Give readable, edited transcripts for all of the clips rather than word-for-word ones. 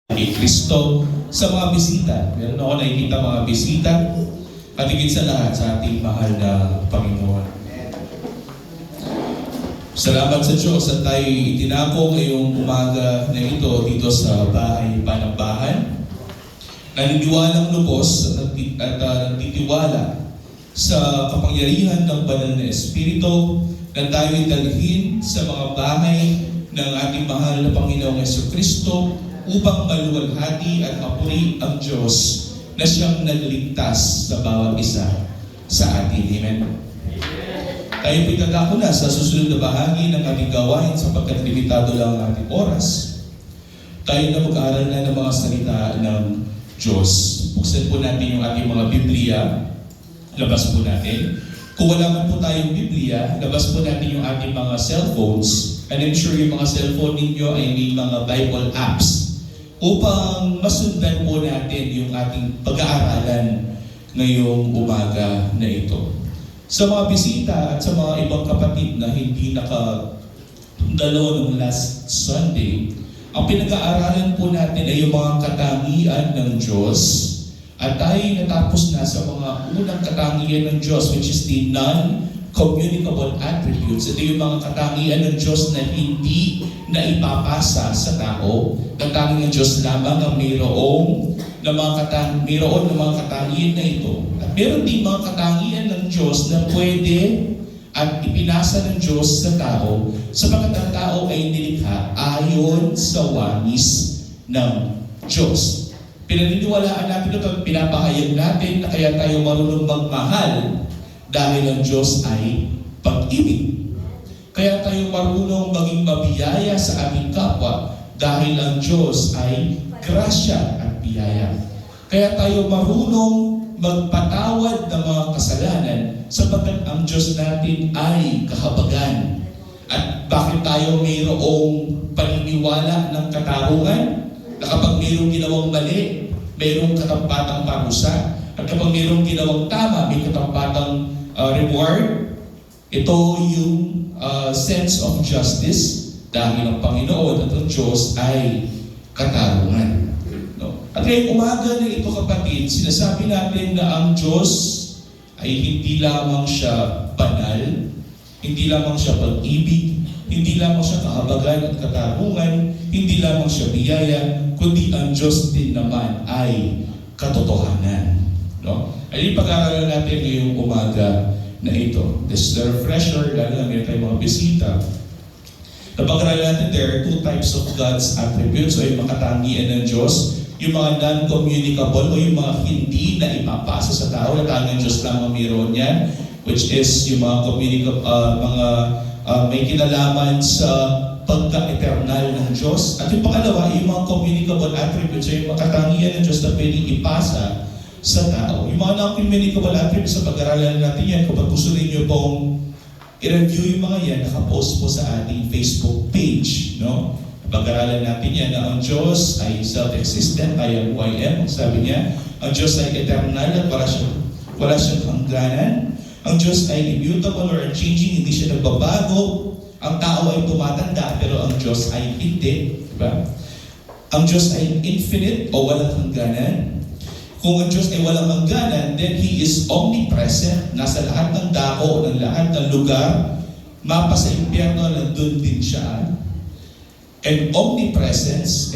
kay Kristo sa mga bisita. Meron ako nakikita mga bisita at higit sa lahat sa ating mahal na Panginoon. Salamat sa Diyos at tayo itinako ngayong umaga na ito dito sa bahay Panambahan. Naniniwalang lubos at nagtitiwala sa kapangyarihan ng banal na Espiritu na tayo dalhin sa mga bahay ng ating mahal na Panginoong Jesucristo upang maluwalhati at mapuri ang Diyos na siyang nagligtas sa bawat isa sa atin. Amen. Tayo po'y tatako na sa susunod na bahagi ng ating gawain sapagkat limitado lang ang ating oras. Tayo na mag-aaral na ng mga salita ng Diyos. Buksan po natin yung ating mga Biblia. Labas po natin. Kung wala man po tayong Biblia, labas po natin yung ating mga cellphones. And I'm sure yung mga cellphone ninyo ay may mga Bible apps upang masundan po natin yung ating pag-aaralan ngayong umaga na ito. Sa mga bisita at sa mga ibang kapatid na hindi nakadalo ng last Sunday, ang pinag-aaralan po natin ay yung mga katangian ng Diyos. At tayo natapos na sa mga unang katangian ng Diyos, which is the non-communicable attributes. Ito yung mga katangian ng Diyos na hindi na ipapasa sa tao. Katangian ng Diyos lamang ang mayroon ng mga katangian na ito. At meron din mga katangian ng Diyos na pwede at ipinasa ng Diyos sa tao sapagkat ang tao ay nilikha ayon sa wanis ng Diyos. Pinaniniwalaan natin ito at pinapahayag natin na kaya tayo marunong magmahal dahil ang Diyos ay pag-ibig. Kaya tayo marunong maging mabiyaya sa ating kapwa dahil ang Diyos ay grasya at biyaya. Kaya tayo marunong magpatawad ng mga kasalanan sapagkat ang Diyos natin ay kahabagan. At bakit tayo mayroong paniniwala ng katarungan? Na kapag mayroong ginawang mali, mayroong katampatang parusa. At kapag mayroong ginawang tama, may katampatang reward. Ito yung sense of justice dahil ang Panginoon at ang Diyos ay katarungan. No? At ngayong umaga na ito kapatid, sinasabi natin na ang Diyos ay hindi lamang siya banal, hindi lamang siya pag-ibig, hindi lamang siya kahabagan at katarungan, hindi lamang siya biyaya, kundi ang Diyos din naman ay katotohanan. No? Ay pag-aaralan natin ngayong umaga na ito. This is the refresher, lalo na meron tayong mga bisita. Napag-aaralan natin, there are two types of God's attributes, o yung mga katangian ng Diyos, yung mga non-communicable, o yung mga hindi na ipapasa sa tao, na tangian ng Diyos lamang mayroon yan, which is yung mga may kinalaman sa pagka-eternal ng Diyos. At yung pangalawa, yung mga communicable attributes, yung mga katangian ng Diyos na pwedeng ipasa sa tao. Yung mga non-communicable attributes, sa pag-aralan natin yan, kung gusto ninyo pong i-review yung mga yan, nakapost po sa ating Facebook page. No? Pag-aralan natin yan na ang Diyos ay self-existent, I am who I am. Sabi niya, ang Diyos ay eternal at wala siyang hangganan. Ang Diyos ay immutable or unchanging, hindi siya nagbabago. Ang tao ay tumatanda, pero ang Diyos ay hindi. Diba? Ang Diyos ay infinite o walang hangganan. Kung ang Diyos ay walang hangganan, then He is omnipresent. Nasa lahat ng dako, ng lahat ng lugar, mapa sa impyerno, nandun din siya. And omniscience,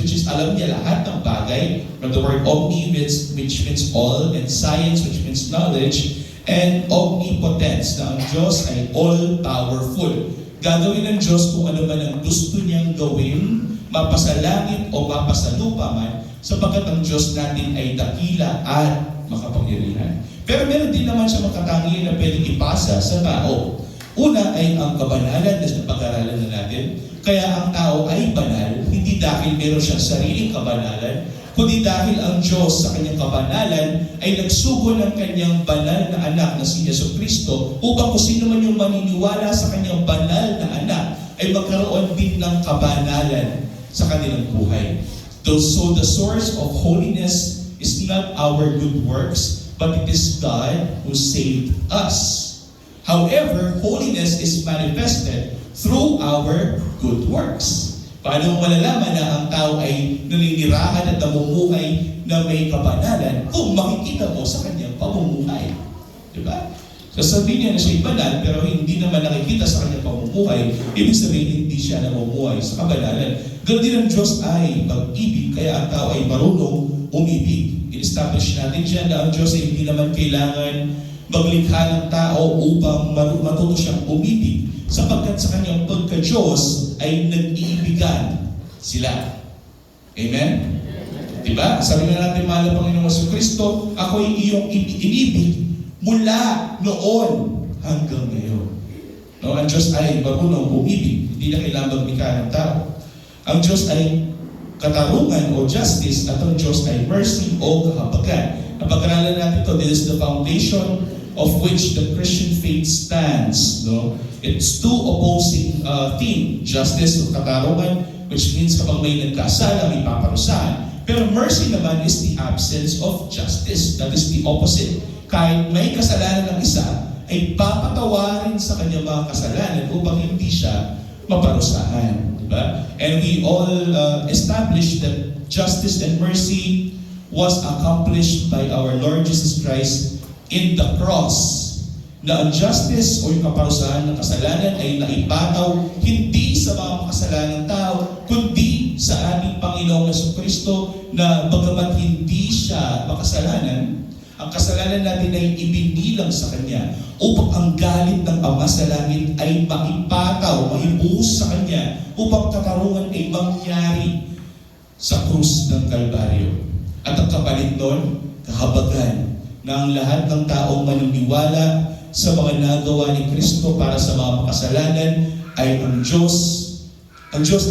which is alam niya lahat ng bagay. From the word omni, which means all, and science, which means knowledge, and omnipotence, na ang Diyos ay all-powerful. Gagawin ng Diyos kung ano man ang gusto niyang gawin, mapasa langit o mapasa lupa man, sapagkat ang Diyos natin ay dakila at makapangyarihan. Pero meron din naman siya makatangian na pwedeng ipasa sa tao. Una ay ang kabanalan, na pag-aralan na natin. Kaya ang tao ay banal, hindi dahil meron siyang sariling kabanalan, kundi dahil ang Diyos sa kanyang kabanalan ay nagsugo ng kanyang banal na anak na si Jesucristo upang kung sino man yung maniniwala sa kanyang banal na anak ay magkaroon din ng kabanalan sa kanilang buhay. So the source of holiness is not our good works, but it is God who saved us. However, holiness is manifested through our good works. Paano malalaman na ang tao ay namumuhay na may kabanalan kung makikita mo sa kanyang pamumuhay. Diba? So sabihin niya na siya'y banal, pero hindi naman nakikita sa kanyang pamumuhay, ibig sabihin hindi siya namumuhay sa kabanalan. Ganun din ang Diyos ay pag-ibig, kaya ang tao ay marunong umibig. I-establish natin dyan na ang Diyos ay hindi naman kailangan maglikha ng tao upang matuto siyang umibig, sapagkat sa kanyang pagka-Diyos ay nag-iibigan sila. Amen? Diba? Sabi nga natin, mahal na Panginoong Jesucristo, ako ay iyong inibig mula noon hanggang ngayon. No, ang Diyos ay marunong umibig, hindi na kailangan maglikha ng tao. Ang Diyos ay katarungan o justice at ang Diyos ay mercy o kahabagan. Napag-aralan natin ito, this is the foundation of which the Christian faith stands. No? It's two opposing things, justice o katarungan, which means kapag may nagkasala, may paparusahan. Pero mercy naman is the absence of justice. That is the opposite. Kahit may kasalanan ng isa, ay papatawarin sa kanyang mga kasalanan upang hindi siya maparusahan. Diba? And we all established that justice and mercy was accomplished by our Lord Jesus Christ in the cross. Na ang justice o yung kaparusahan ng kasalanan ay naipataw hindi sa mga makasalanan ng tao, kundi sa ating Panginoong Jesucristo na bagamat hindi siya makasalanan, ang kasalanan natin ay ibinilang sa Kanya upang ang galit ng Ama sa langit ay maipataw, maibuhos sa Kanya upang katarungan ay mangyari sa krus ng Kalbaryo. At ang kapalit doon, kahabagan na ang lahat ng taong maniniwala sa mga nagawa ni Kristo para sa mga makasalanan ay ang Diyos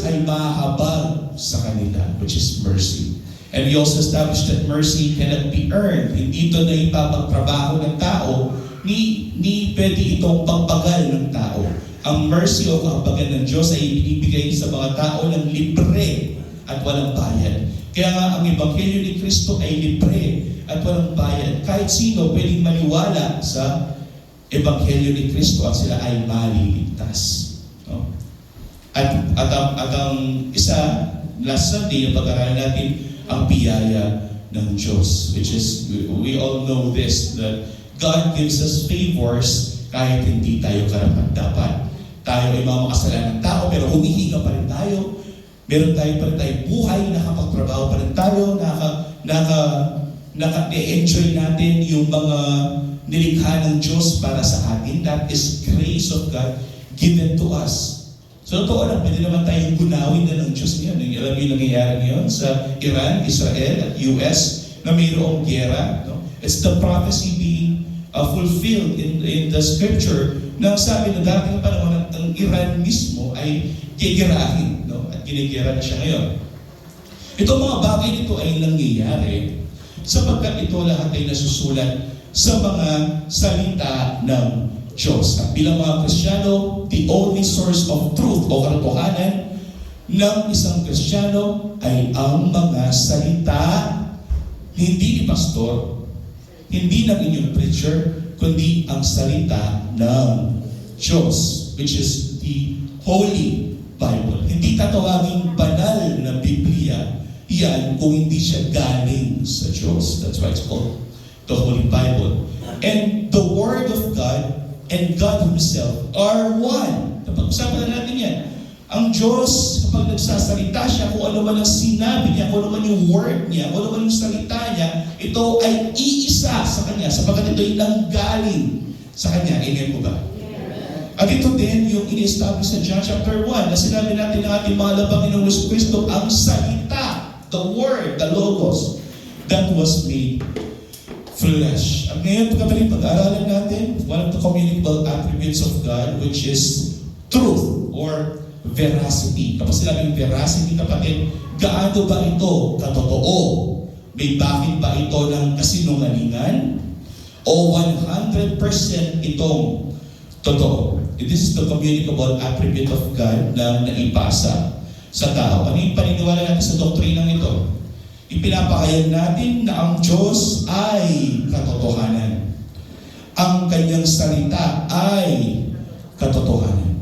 ay mahabag sa kanila, which is mercy. And we also established that mercy cannot be earned. Hindi ito na ipapagtrabaho ng tao, ni pwede itong pagpagal ng tao. Ang mercy o kahabagan ng Diyos ay ibinibigay sa mga tao ng libre at walang bayad. Kaya nga ang Ebanghelyo ni Kristo ay libre at walang bayad. Kahit sino pwedeng maniwala sa Ebanghelyo ni Kristo at sila ay maliligtas. No? At ang isa, last Sunday, yung pag-aralan natin, ang biyaya ng Diyos, which is, we all know this, that God gives us favors kahit hindi tayo karapat-dapat. Tayo ay mga makasalanan ng tao, pero humihinga pa rin tayo. Meron tayo pa rin tayong buhay, nakapagtrabaho pa rin tayo, naka-enjoy natin yung mga nilikha ng Diyos para sa atin. That is grace of God given to us. So totoo lang, pwede naman tayong gunawin na ng Diyos ngayon. Alam niyo yung nangyayari ngayon sa Iran, Israel, at US na mayroong gera. No? It's the prophecy being fulfilled in the scripture na sabi na dating panahon ng Iran mismo ay gigerahin. No? At ginigera na siya ngayon. Itong mga bagay nito ay nangyayari sapagkat ito lahat ay nasusulat sa mga salita ng Diyos. At bilang mga Kristiyano, the only source of truth o katotohanan ng isang Kristiyano ay ang mga salita hindi ni pastor, hindi ng inyong preacher, kundi ang salita ng Diyos, which is the Holy Bible. Hindi tatawaging banal na Biblia yan kung hindi siya galing sa Diyos. That's why it's called the Holy Bible. And the Word of God and God Himself are one. Napag-usapan na natin yan. Ang Diyos, kapag nagsasalita siya, kung ano man ang sinabi niya, kung ano man yung word niya, kung ano man yung salita niya, ito ay iisa sa Kanya, sapagkat ito ay nanggaling sa Kanya. Amen po ba? At ito din yung in-establish sa John chapter 1 na sinabi natin ng ating mga labangin ng Jesucristo, ang salita, the Word, the Logos, that was made flesh. At ngayon, pag-aaralan natin, one of the communicable attributes of God, which is truth or veracity. Kapag sinabing veracity, kapatid, gaano ba ito katotoo? May bakit ba ito ng kasinungalingan? O 100% itong totoo? This is the communicable attribute of God na naipasa sa tao. Ano yung paniniwala natin sa doktrinang ito? Ipinapahayag natin na ang Diyos ay katotohanan. Ang Kanyang salita ay katotohanan.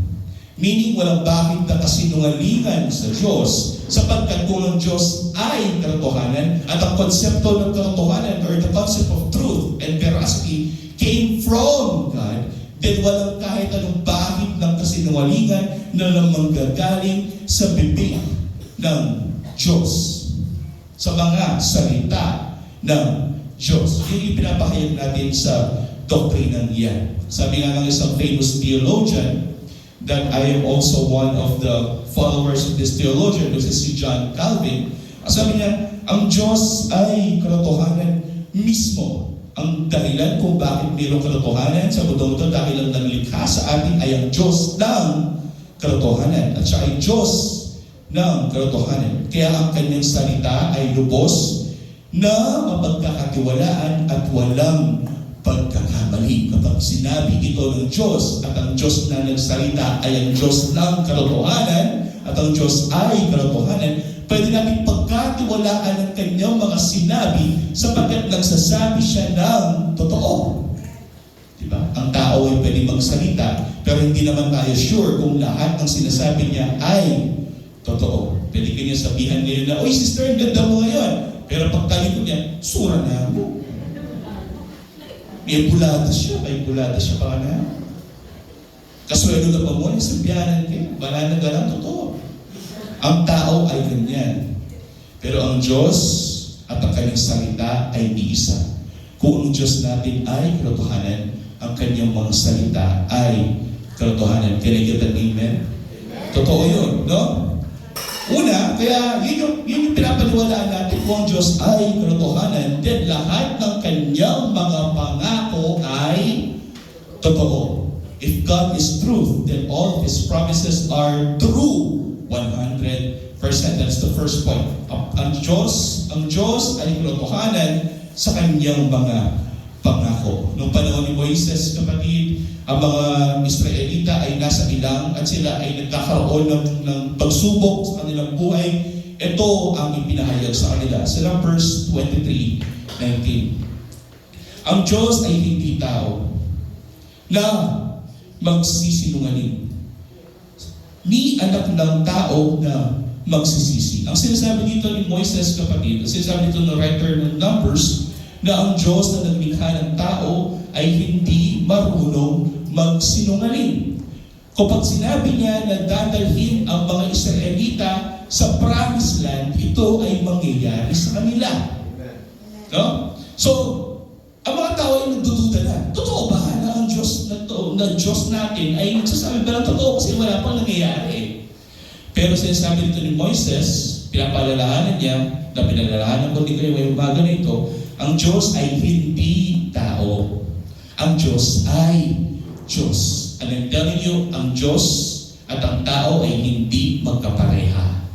Meaning, walang bakit na kasinungalingan sa Diyos, sapagkat kung ang Diyos ay katotohanan, at ang konsepto ng katotohanan, or the concept of truth and veracity, came from God, then walang kahit anong bakit ng kasinungalingan na manggagaling sa bibig ng Diyos, sa mga salita ng Diyos. Yun yung pinapahayag natin sa doktrinang yan. Sabi nga ng isang famous theologian, that I am also one of the followers of this theologian, which is si John Calvin. Sabi niya, ang Diyos ay katotohanan mismo. Ang dahilan kung bakit mayroong katotohanan sa mundong ito, dahil ang nanglikha sa atin ay ang Diyos ng katotohanan. At siya ay Diyos ng katotohanan. Kaya ang kanyang salita ay lubos na mapagkakatiwalaan at walang pagkakamali. Kapag sinabi ito ng Diyos at ang Diyos na nagsalita ay ang Diyos ng katotohanan at ang Diyos ay katotohanan, pwede natin pagkatiwalaan ang kanyang mga sinabi sapagkat nagsasabi siya ng totoo. Diba? Ang tao ay pwede magsalita pero hindi naman tayo sure kung lahat ng sinasabi niya ay totoo. Pwede kanya sabihan ngayon na, "Oy sister, ang ganda mo ngayon." Pero pagtalikod niya, "Sura na mo." May bulada siya pa na. Kaswelo na pa mo, sabihanan kayo, banana ka lang, totoo. Ang tao ay ganyan. Pero ang Diyos at ang kanyang salita ay iisa. Kung ang Diyos natin ay katotohanan, ang kanyang mga salita ay katotohanan. Can I get an amen? Totoo yun, no? Una, kaya yun yung pinapaniwalaan natin, kung ang Diyos ay katotohanan, then lahat ng kanyang mga pangako ay totoo. If God is truth, then all of His promises are true. 100%. That's the first point. Ang Diyos ay katotohanan sa kanyang mga pangako. Noong panahon ni Moises, kapatid, ang mga Israelita ay nasa ilang at sila ay nagkakaroon ng pagsubok sa kanilang buhay. Ito ang ipinahayag sa kanila. Sa Numbers 23:19. Ang Diyos ay hindi tao na magsisinungaling, ni anak ng tao na magsisisi. Ang sinasabi dito ni Moises, kapatid, ang sinasabi dito ng writer ng Numbers, na ang Diyos na naglikha ng tao ay hindi marunong magsinungaling. Kapag sinabi niya na dadalhin ang mga Israelita sa Promised Land, ito ay mangyayari sa kanila. No? So, ang mga tao ay nagdududa na. Totoo ba na ang Diyos na Diyos natin ay nagsasabi ba ng totoo kasi wala pang nangyayari? Pero sinasabi dito ni Moises, pinapalalahanan niya, na pinalalahanan ko din kayo ngayong umaga na ito, ang Diyos ay hindi tao. Ang Diyos ay Diyos. And I'm telling you, ang Diyos at ang tao ay hindi magkapareha.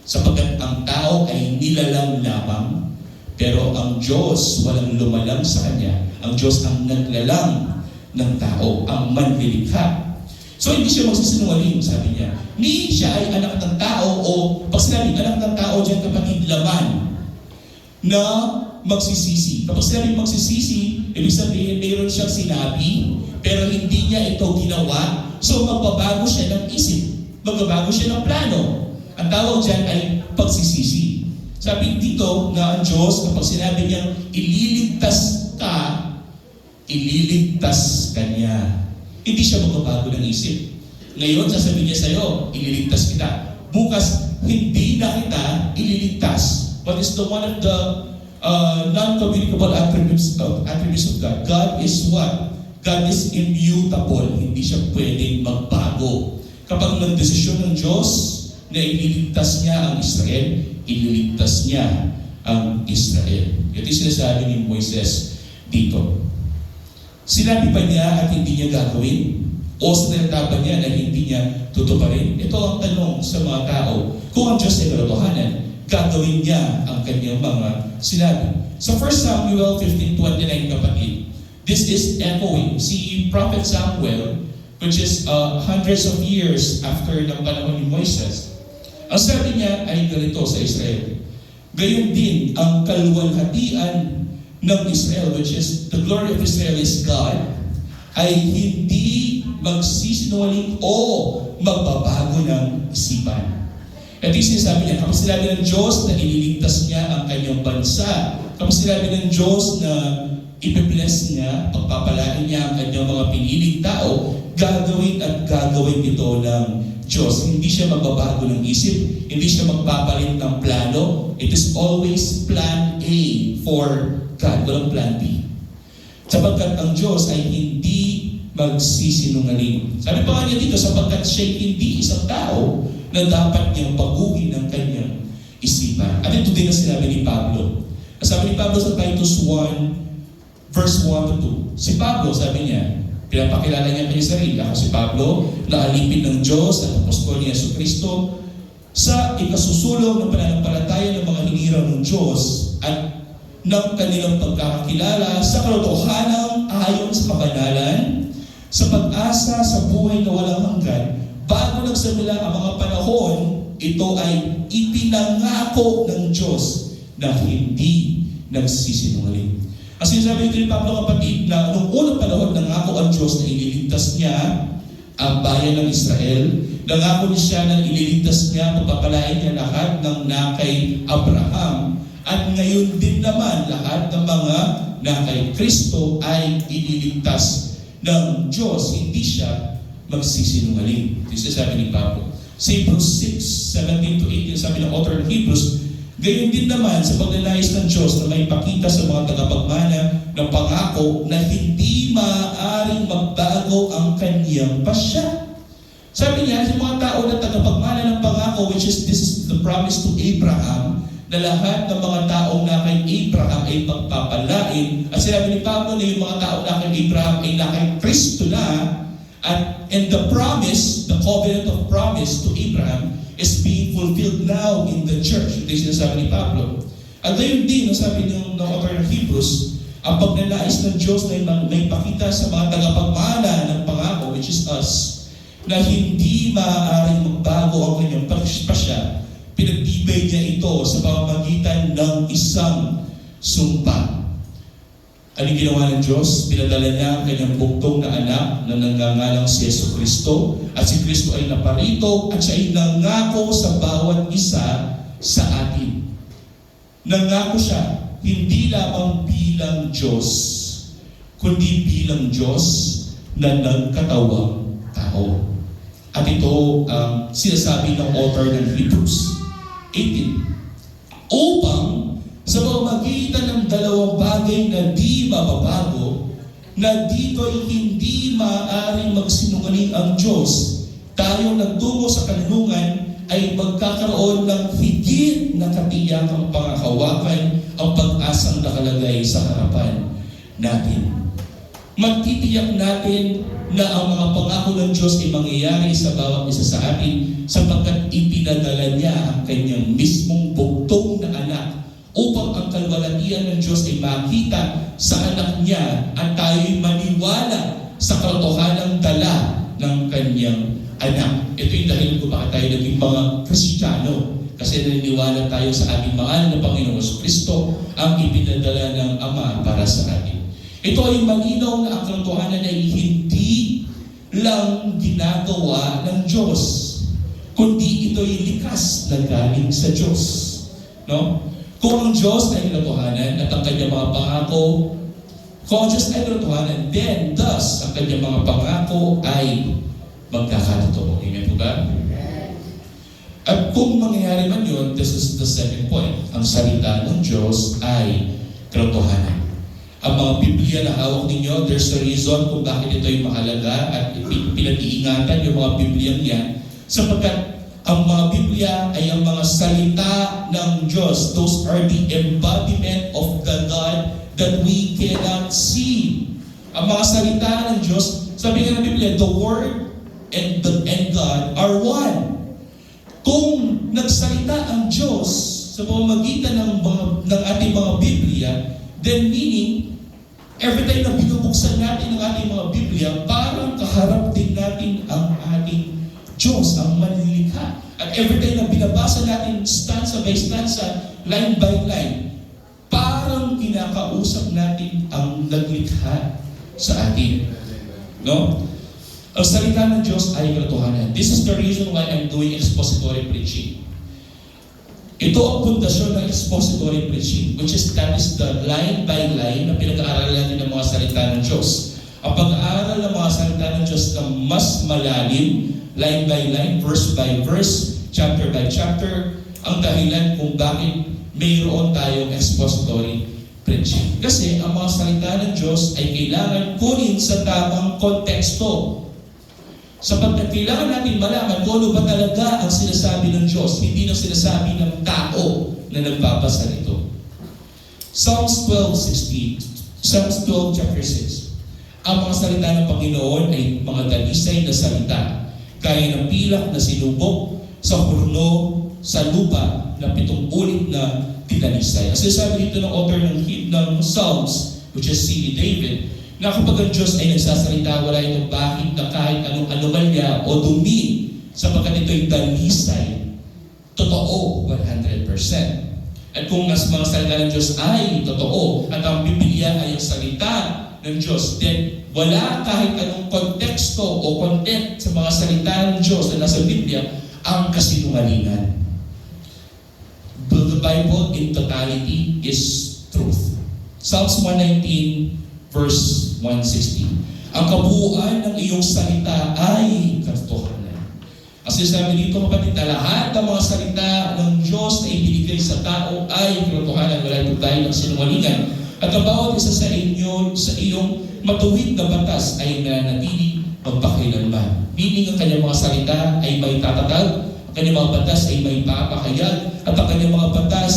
Sapagkat ang tao ay nilalang lamang, pero ang Diyos walang lumalang sa Kanya. Ang Diyos ang naglalang ng tao, ang manlilikha. So hindi siya magsisinungaling, sabi niya. Ni siya ay anak ng tao, o pag sinabi anak ng tao, diyan kapatid, laman na magsisisi. Kapag sinabi magsisisi, ibig sabihin mayroon siyang sinabi, pero hindi niya ito ginawa, so magbabago siya ng isip, magbabago siya ng plano. Ang tawag dyan ay pagsisisi. Sabi dito na ang Diyos, kapag sinabi niyang ililigtas ka niya. Hindi siya magbabago ng isip. Ngayon, sasabihin niya sa'yo, ililigtas kita. Bukas, hindi na kita ililigtas. What is the one of the non-communicable attributes of God? God is what? God is immutable. Hindi siya pwedeng magbago. Kapag nagdesisyon ng Diyos na ililigtas niya ang Israel, ililigtas niya ang Israel. Ito yung sinasabi ni Moises dito. Sinabi pa niya at hindi niya gagawin? O sinalita pa niya na hindi niya tutuparin? Ito ang tanong sa mga tao. Kung ang Diyos ay katotohanan, gagawin niya ang kanyang mga sinabi. Sa 1 Samuel 15:29, kapatid, this is echoing. Si Prophet Samuel, which is hundreds of years after ng panahon ni Moises, ang sabi niya ay ganito sa Israel. Gayon din ang kaluwalhatian ng Israel, which is the glory of Israel is God, ay hindi magsisinungaling o magbabago ng isipan. At yung sinasabi niya, kapag sinabi ng Diyos na ililigtas niya ang kanyang bansa, kapag sinabi ng Diyos na ipibless niya, pagpapalain niya ang kanyang mga piniling tao, gagawin at gagawin ito ng Diyos. Hindi siya magbabago ng isip, hindi siya magpapalit ng plano. It is always plan A for God, walang plan B. Sapagkat ang Diyos ay hindi magsisinungaling. Sabi pa nga niya dito, sapagkat siya hindi isang tao na dapat niyang baguhin ang kanyang isipan. At ito din ang sinabi ni Pablo. Sabi ni Pablo sa Titus 1, verse 1 to 2. Si Pablo, sabi niya, pinapakilala niya kanyang sarili. Ako si Pablo, na alipin ng Diyos at apostol ni Jesucristo sa ikasusulong ng pananampalataya ng mga hinirang ng Diyos at ng kanilang pagkakakilala sa katotohanan ayon sa kabanalan, sa pag-asa sa buhay na walang hanggan. Bago nagsimula ang mga panahon, ito ay ipinangako ng Diyos na hindi nagsisinungaling. Ang sinasabi ito ni Pablo, kapatid, na noong unang panahon nangako ang Diyos na ililigtas niya ang bayan ng Israel. Nangako niya siya na ililigtas niya, pagpapalain niya lahat ng nakay Abraham. At ngayon din naman, lahat ng mga nakay Kristo ay ililigtas ng Diyos. Hindi siya magsisinungaling. Ito sabi ni Pablo. Sa Hebrews 6:17 to 18, sabi ng author ng Hebrews, gayon din naman sa pagnanais ng Diyos na may pakita sa mga tagapagmana ng pangako na hindi maaaring magbago ang kanyang pasya. Sabi niya, yung mga tao na tagapagmana ng pangako, which is this is the promise to Abraham, na lahat ng mga taong na kay Abraham ay pagpapalain. At sinabi ni Pablo na yung mga taong na kay Abraham ay na kay Kristo na, and the promise, the covenant of promise to Abraham is being fulfilled now in the church. Ito yung sinasabi ni Pablo. At gayon din, sabi ng author ng Hebrews, ang pagnanais ng Diyos na may pakita sa mga tagapagmana ng pangako, which is us, na hindi maaaring magbago ang kanyang pasya. Pinagbibigay niya ito sa pamamagitan ng isang sumpa. Ano ginawa ng Diyos? Pinadala niya ang kanyang buktong na anak na nangangalang si Jesucristo, at si Kristo ay naparito at siya ay nangako sa bawat isa sa atin. Nangako siya, hindi lamang bilang Diyos, kundi bilang Diyos na nagkatawang tao. At ito ang sinasabi ng author ng Hebrews 18. Upang sa pamamagitan ng dalawang bagay na di mababago, na dito ay hindi maaaring magsinungaling ang Diyos, tayo nagtungo sa kanlungan ay magkakaroon ng higit na katiyakang pangakawakan ang pag-asang nakalagay sa harapan natin. Magtitiyak natin na ang mga pangako ng Diyos ay mangyayari sa bawat isa sa atin sapagkat ipinadala niya ang kanyang mismong buktong na anak upang ang kalwalatian ng Diyos ay makita sa anak niya at tayo'y maniwala sa katotohanang dala ng kanyang anak. Ito yung dahil kung bakit tayo naging mga Kristiyano. Kasi naniniwala tayo sa ating mahal na Panginoon Kristo ang ipinadala ng Ama para sa atin. Ito ay malinaw na ang katotohanan ay hindi lang ginagawa ng Diyos, kundi ito ay likas na galing sa Diyos. No? Kung ang Diyos ay katotohanan at ang kanyang mga pangako, kung ang Diyos ay katotohanan, then thus ang kanyang mga pangako ay magkakatotoo. Amen po ba? At kung mangyayari man yun, this is the second point. Ang salita ng Diyos ay katotohanan. Ang mga Biblia na hawak ninyo, there's a reason kung bakit ito ay mahalaga at pinag-iingatan yung mga Biblia yan. Sapagkat ang mga Biblia ay ang mga salita ng Diyos. Those are the embodiment of the God that we cannot see. Ang mga salita ng Diyos, sabi nga ng Biblia, the Word and God are one. Kung nagsalita ang Diyos sa pamamagitan ng ating mga Biblia, then meaning, every time na binubuksan natin ang ating mga Biblia, parang kaharap din natin ang ating Diyos, ang manlilikha. At every time na binabasa natin stanza by stanza, line by line, parang kinakausap natin ang naglikha sa atin. No? Ang salita ng Diyos ay katotohanan. This is the reason why I'm doing expository preaching. Ito ang pundasyon ng expository preaching, which is that is the line by line na pinag-aaralan natin ng mga salita ng Diyos. Ang pag-aaral ng mga salita ng Diyos na mas malalim, line by line, verse by verse, chapter by chapter, ang dahilan kung bakit mayroon tayong expository preaching. Kasi ang mga salita ng Diyos ay kailangan kunin sa tamang konteksto. Sapagkat kailangan natin malaman kung ano ba talaga ang sinasabi ng Diyos, hindi nang sinasabi ng tao na nagbabasa nito. Psalms 12:16, Psalms 12 chapter 6. Ang mga salita ng Panginoon ay mga dalisay na salita, gaya ng pilak na sinubok sa hurno sa lupa na 7 ulit na tinalisay. As sabi dito ng author ng Psalms, which is si David, na kapag ang Diyos ay nagsasalita, wala itong bakit na kahit anong anomalya o dumi, sapagkat ito'y dalisay, totoo 100%. At kung mas mga salita ng Diyos ay totoo, at ang Biblia ay ang salita ng Diyos, then wala kahit anong konteksto o content sa mga salita ng Diyos na nasa Biblia ang kasinungalingan. The Bible in totality is truth. Psalms 119 verse 116. Ang kabuuan ng iyong salita ay katotohanan. Kasi sabi dito kapatid na lahat ng mga salita ng Diyos na ibinigay sa tao ay katotohanan, wala ito tayo ng sinungalingan. At ang bawat isa sa inyo, sa iyong matuwid na batas ay nanatili magpakailanman. Meaning ang kanyang mga salita ay may tatatag, ang kanyang mga batas ay may papakayag, at ang kanyang mga batas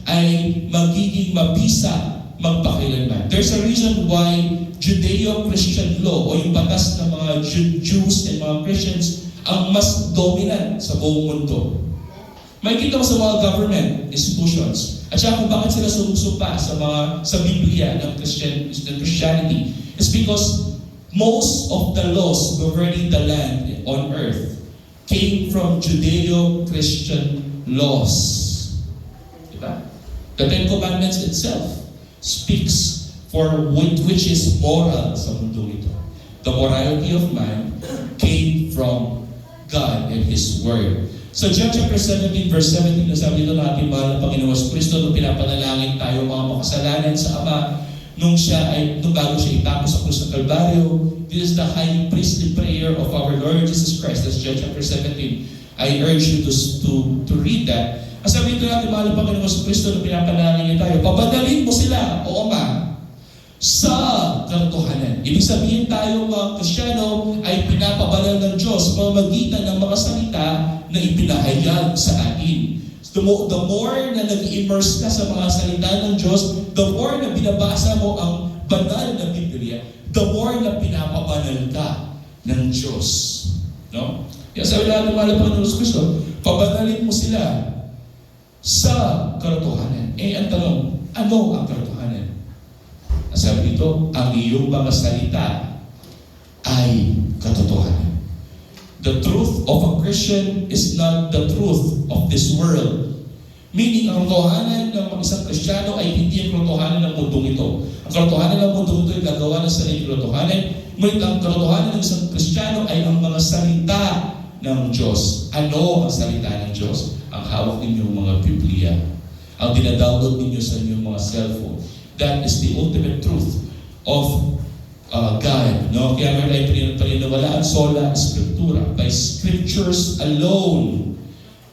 ay magiging mabisa magpakailanman. There's a reason why Judeo-Christian law o yung batas ng mga Jews and mga Christians ang mas dominant sa buong mundo. May kita mo sa mga government institutions at saka kung bakit sila sumpa sa Biblia ng Christianity is because most of the laws governing the land on earth came from Judeo-Christian laws. Diba? The Ten Commandments itself speaks for which is moral sa mundo ito. The morality of man came from God and His Word. So John chapter 17 verse 17, nasabi dito natin mahal na Panginoon Kristo nung pinapanalangin tayo mga makasalanan sa Ama nung bago siya itapos sa krus ng Kalbaryo. This is the high priestly prayer of our Lord Jesus Christ. That's John chapter 17. I urge you to read that. Ang sabi ito natin, mahal na Panginoon Kristo, na pinapanalangin tayo, papadalin mo sila, o Ama, sa katotohanan. Ibig sabihin tayo mga Kristiyano ay pinapabanal ng Diyos sa pamamagitan ng mga salita na ipinahayag sa atin. The more na nag-immerse ka sa mga salita ng Diyos, the more na binabasa mo ang banal na Biblia, the more na pinapabanal ka ng Diyos. No? Kaya sabi natin, mahal na Panginoon Kristo, pabanalin mo sila sa katotohanan. Ang tanong, ano ang katotohanan? Sabi dito, ang iyong mga salita ay katotohanan. The truth of a Christian is not the truth of this world. Meaning, ang katotohanan ng isang Kristiyano ay hindi ang katotohanan ng mundong ito. Ang katotohanan ng mundong ito ay gagawa ng sarili katotohanan. Ngunit ang katotohanan ng isang Kristiyano ay ang mga salita ng Diyos. Ano ang salita ng Diyos? Ang hawak ninyong mga Biblia. Ang dinadownload ninyo sa inyong mga cellphone. That is the ultimate truth of God. No? Kaya may paniniwalaan sola scriptura. By scriptures alone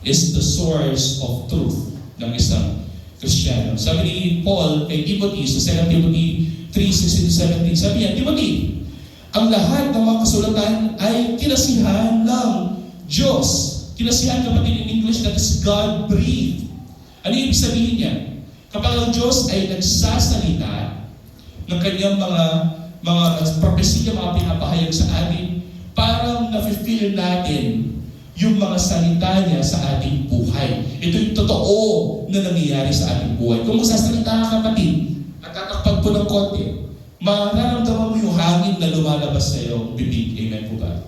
is the source of truth ng isang Kristiyano. Sabi ni Paul kay Timothy sa 2 Timothy 3:16-17, sabi niya, Timothy, ang lahat ng mga kasulatan ay kinasihan ng Diyos. Kinasihan kapatid in English, that is God-breathed. Ano yung ibig sabihin niya? Kapag ang Diyos ay nagsasalita ng kanyang mga propesya, mga pinapahayag sa atin, parang nafe-feel natin yung mga salita niya sa ating buhay. Ito yung totoo na nangyayari sa ating buhay. Kung magsasalita ka kapatid, at tatakpag po ng konti, mararamdaman mo yung hangin na lumalabas sa iyong bibig. Amen po ba?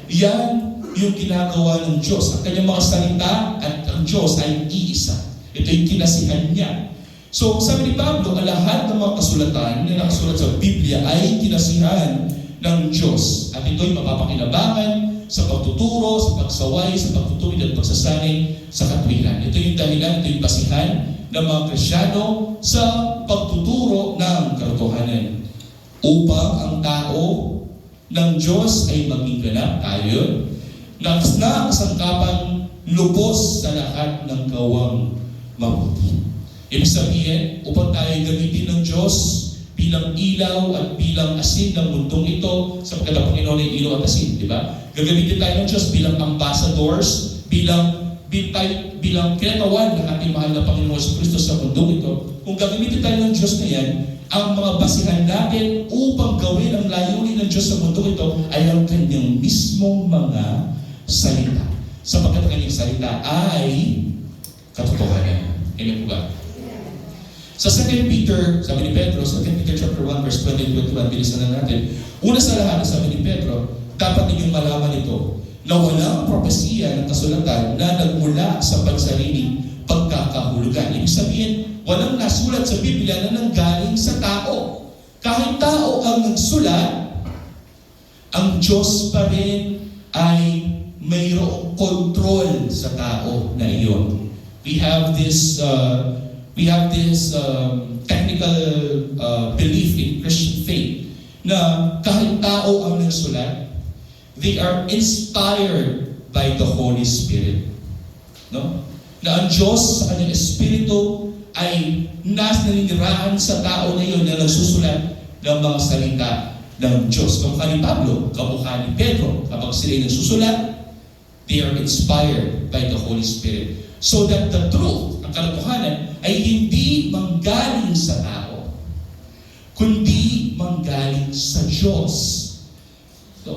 Yan yung ginagawa ng Diyos. Ang kanyang mga salita at ang Diyos ay iisa. Ito yung kinasihan niya. So, sabi ni Pablo, ang lahat ng mga kasulatan na nakasulat sa Biblia ay kinasihan ng Diyos. At ito'y mapapakinabangan sa pagtuturo, sa pagsaway, sa pagtutuwid at pagsasanay sa katwiran. Ito yung dahilan, ito yung basihan ng mga Kristyano sa pagtuturo ng katotohanan. Upang ang tao ng Diyos ay maging ganap tayo, na kasangkapan lubos sa lahat ng gawang mabuti. Ibig sabihin, upang tayo gamitin ng Diyos bilang ilaw at bilang asin ng mundong ito, sapagkat ang Panginoon ay ilaw at asin, di ba? Gagamitin tayo ng Diyos bilang ambassadors, bilang kinatawan ng ating mahal na Panginoon sa Kristo sa mundong ito. Kung gagamitin tayo ng Diyos na yan, ang mga basihan natin upang gawin ang layunin ng Diyos sa mundong ito ay ang kanyang mismong mga salita. Sapagkat ang kanyang salita ay katotohanan. Amen po ba? Sa 2 Peter, sabi ni Pedro, 2 Peter chapter 1, verse 20-21, bilisan na natin. Una sa lahat, sabi ni Pedro, dapat ninyong malaman ito, na walang propesiya ng kasulatan na nagmula sa pansariling pagkakahulugan. Ibig sabihin, walang nasulat sa Biblia na nanggaling sa tao. Kahit tao ang nagsulat, ang Diyos pa rin ay mayroong control sa tao na iyon. We have this technical belief in Christian faith na kahit tao ang nagsulat, they are inspired by the Holy Spirit. No? Na ang Diyos sa kanyang Espiritu ay naninirahan sa tao na iyon na nagsusulat ng mga salita ng Diyos. Kamukha ni Pablo, kamukha ni Pedro, kapag sila ay nagsusulat, they are inspired by the Holy Spirit. So that the truth, ang katotohanan, ay hindi manggaling sa tao, kundi manggaling sa Diyos.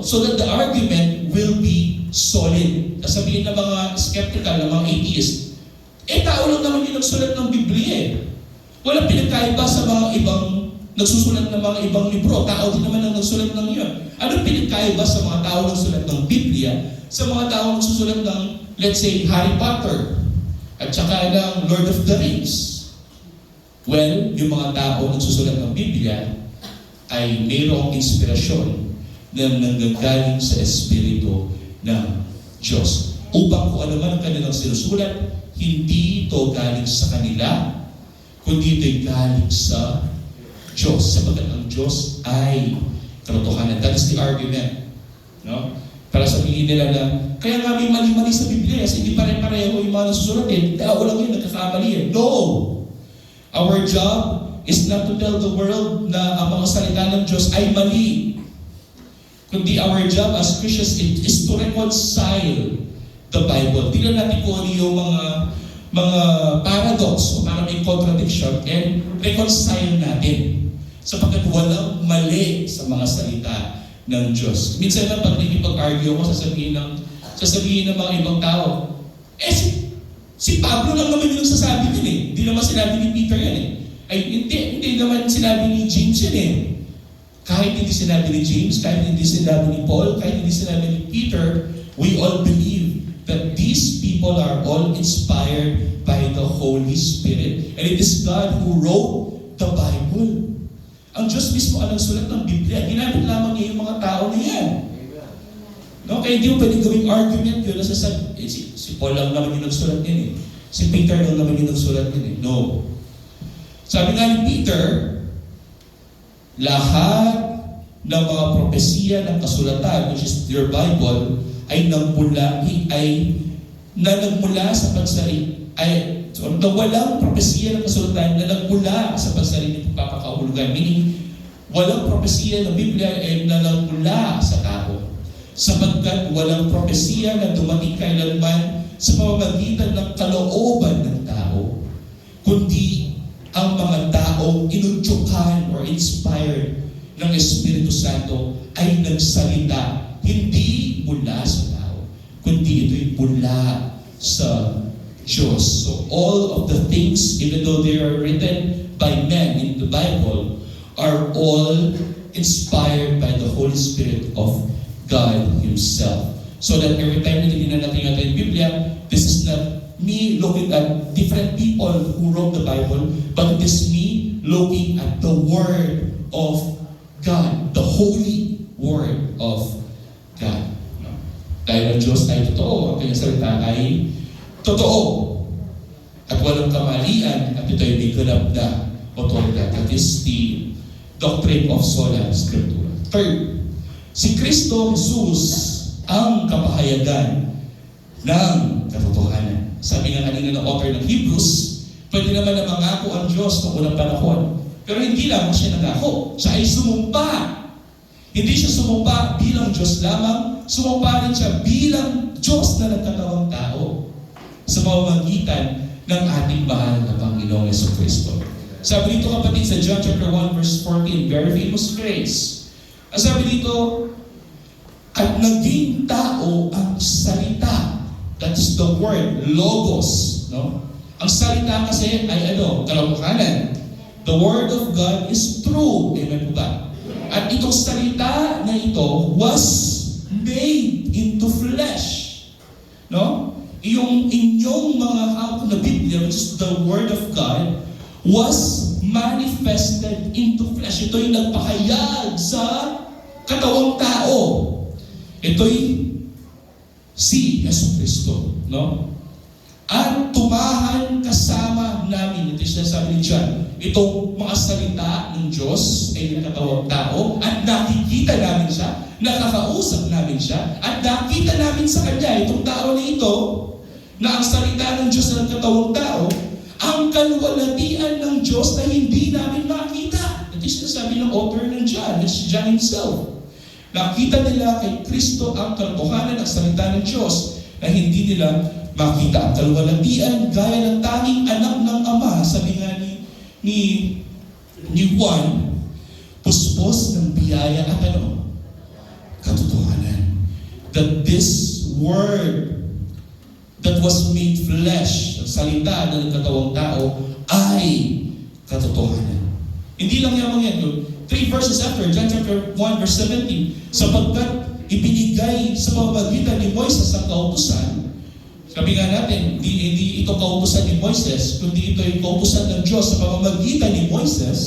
So that the argument will be solid. Sabihin ng mga skeptical, ng mga atheist, tao lang naman yung nagsulat ng Biblia eh. Walang pinagkaiba sa mga ibang nagsusulat ng mga ibang libro. Tao din naman ang nagsulat ng iyon. Anong pinagkaiba sa mga tao nagsulat ng Biblia sa mga tao nagsusulat ng, let's say, Harry Potter at saka ng Lord of the Rings? Well, yung mga tao nagsusulat ng Biblia ay mayroong inspirasyon na nanggagaling sa Espiritu ng Diyos. Upang kung ano man ang kanilang sinusulat, hindi ito galing sa kanila, kundi ito'y galing sa Diyos. Sapagkat ang Diyos ay katotohanan. That is the argument. No? Para sabihin nila na, kaya nga may mali-mali sa Biblia, kasi hindi pare-pareho yung mga nasusulat eh. Tao lang yun, nagkakamali eh. No! Our job is not to tell the world na ang mga salita ng Diyos ay mali. Kundi our job as Christians is to reconcile the Bible. Tingnan natin kung ano yung mga paradox o parang may contradiction and reconcile natin. Sapagkat walang mali sa mga salita ng Diyos. Minsan lang pag nakipag-argue ako, sasabihin ng mga ibang tao, si Pablo lang naman yung nagsasabi din eh. Hindi naman sinabi ni Peter yan eh. Ay, hindi naman sinabi ni James yan eh. Kahit hindi sinabi ni James, kahit hindi sinabi ni Paul, kahit hindi sinabi ni Peter, we all believe that these people are all inspired by the Holy Spirit. And it is God who wrote the Bible. Ang Diyos mismo ang nagsulat ng Biblia. Ginamit lamang niya yung mga tao na yan. No? Kaya hindi mo pwede gawing argument yun. Si Paul lang naman yung nagsulat yan eh. Si Peter lang naman yung nagsulat yan eh. No. Sabi nga ni Peter, lahat ng mga propesiya ng kasulatan, which is your Bible, ay nagmula sa pansarili, na walang propesiya ng kasulatan na nagmula sa pansarili ng pagkakahulugan. Meaning, walang propesiya ng Biblia ay na nagmula sa tao. Sapagkat walang propesiya na dumating kailanman sa pamamagitan ng kalooban ng tao, kundi ang mga taong inutyukan or inspired ng Espiritu Santo ay nagsalita hindi mula sa tao, kundi ito'y mula sa Diyos. So all of the things, even though they are written by men in the Bible, are all inspired by the Holy Spirit of God Himself. So that every time na tinignan natin yung Biblia, this is not me looking at different people who wrote the Bible, but it is me looking at the Word of God, the Holy Word ay totoo at walang kamalian at ito ay may ganap na otoridad. That is the doctrine of sola scriptura. Third, si Kristo Jesus ang kapahayagan ng katotohanan. Sabi nga kanina ng author ng Hebrews, pwede naman na mangako ang Diyos noong unang panahon. Pero hindi lamang siya nangako. Siya ay sumumpa. Hindi siya sumumpa bilang Diyos lamang. Sumumpa rin siya bilang Diyos na nagkatawang tao sa pamamagitan ng ating mahal na Panginoong Jesucristo. Sabi dito kapatid sa John chapter 1 verse 14, very famous phrase. Sabi dito, at naging tao ang salita. That's the word, logos. No? Ang salita kasi ay kalokohanan. The word of God is true. Amen po ba? At itong salita na ito was made into flesh. No? Yung inyong mga hawak na Biblia, which is the Word of God, was manifested into flesh. Ito'y nagpahayag sa katawang tao. Ito'y si Jesucristo. No? At tumahan kasama namin. Ito yung sinasabi ni John. Itong mga salita ng Diyos ay nakatawang tao at nakikita namin siya, nakakausap namin siya, at nakita namin sa Kanya itong tao na ito na ang salita ng Diyos na nagkatawang tao, ang kalwalatian ng Diyos na hindi namin makita. Ito yung sinasabi ng author ng John, it's John himself. Nakita nila kay Kristo ang katotohanan ng salita ng Diyos na hindi nila makita. Ang kalwalatian gaya ng tanging anak ng Ama, sabi nga ni Juan, puspos ng biyaya at katotohanan. That this word that was made flesh, ang salita na nagkatawang tao, ay katotohanan. Hindi lang yamang yan. 3 verses after, John chapter 1 verse 17, sapagkat ibinigay sa pamamagitan ni Moises ang kautusan. Sabi nga natin, hindi ito kautusan ni Moises, kundi ito ay kautusan ng Diyos sa pamamagitan ni Moises.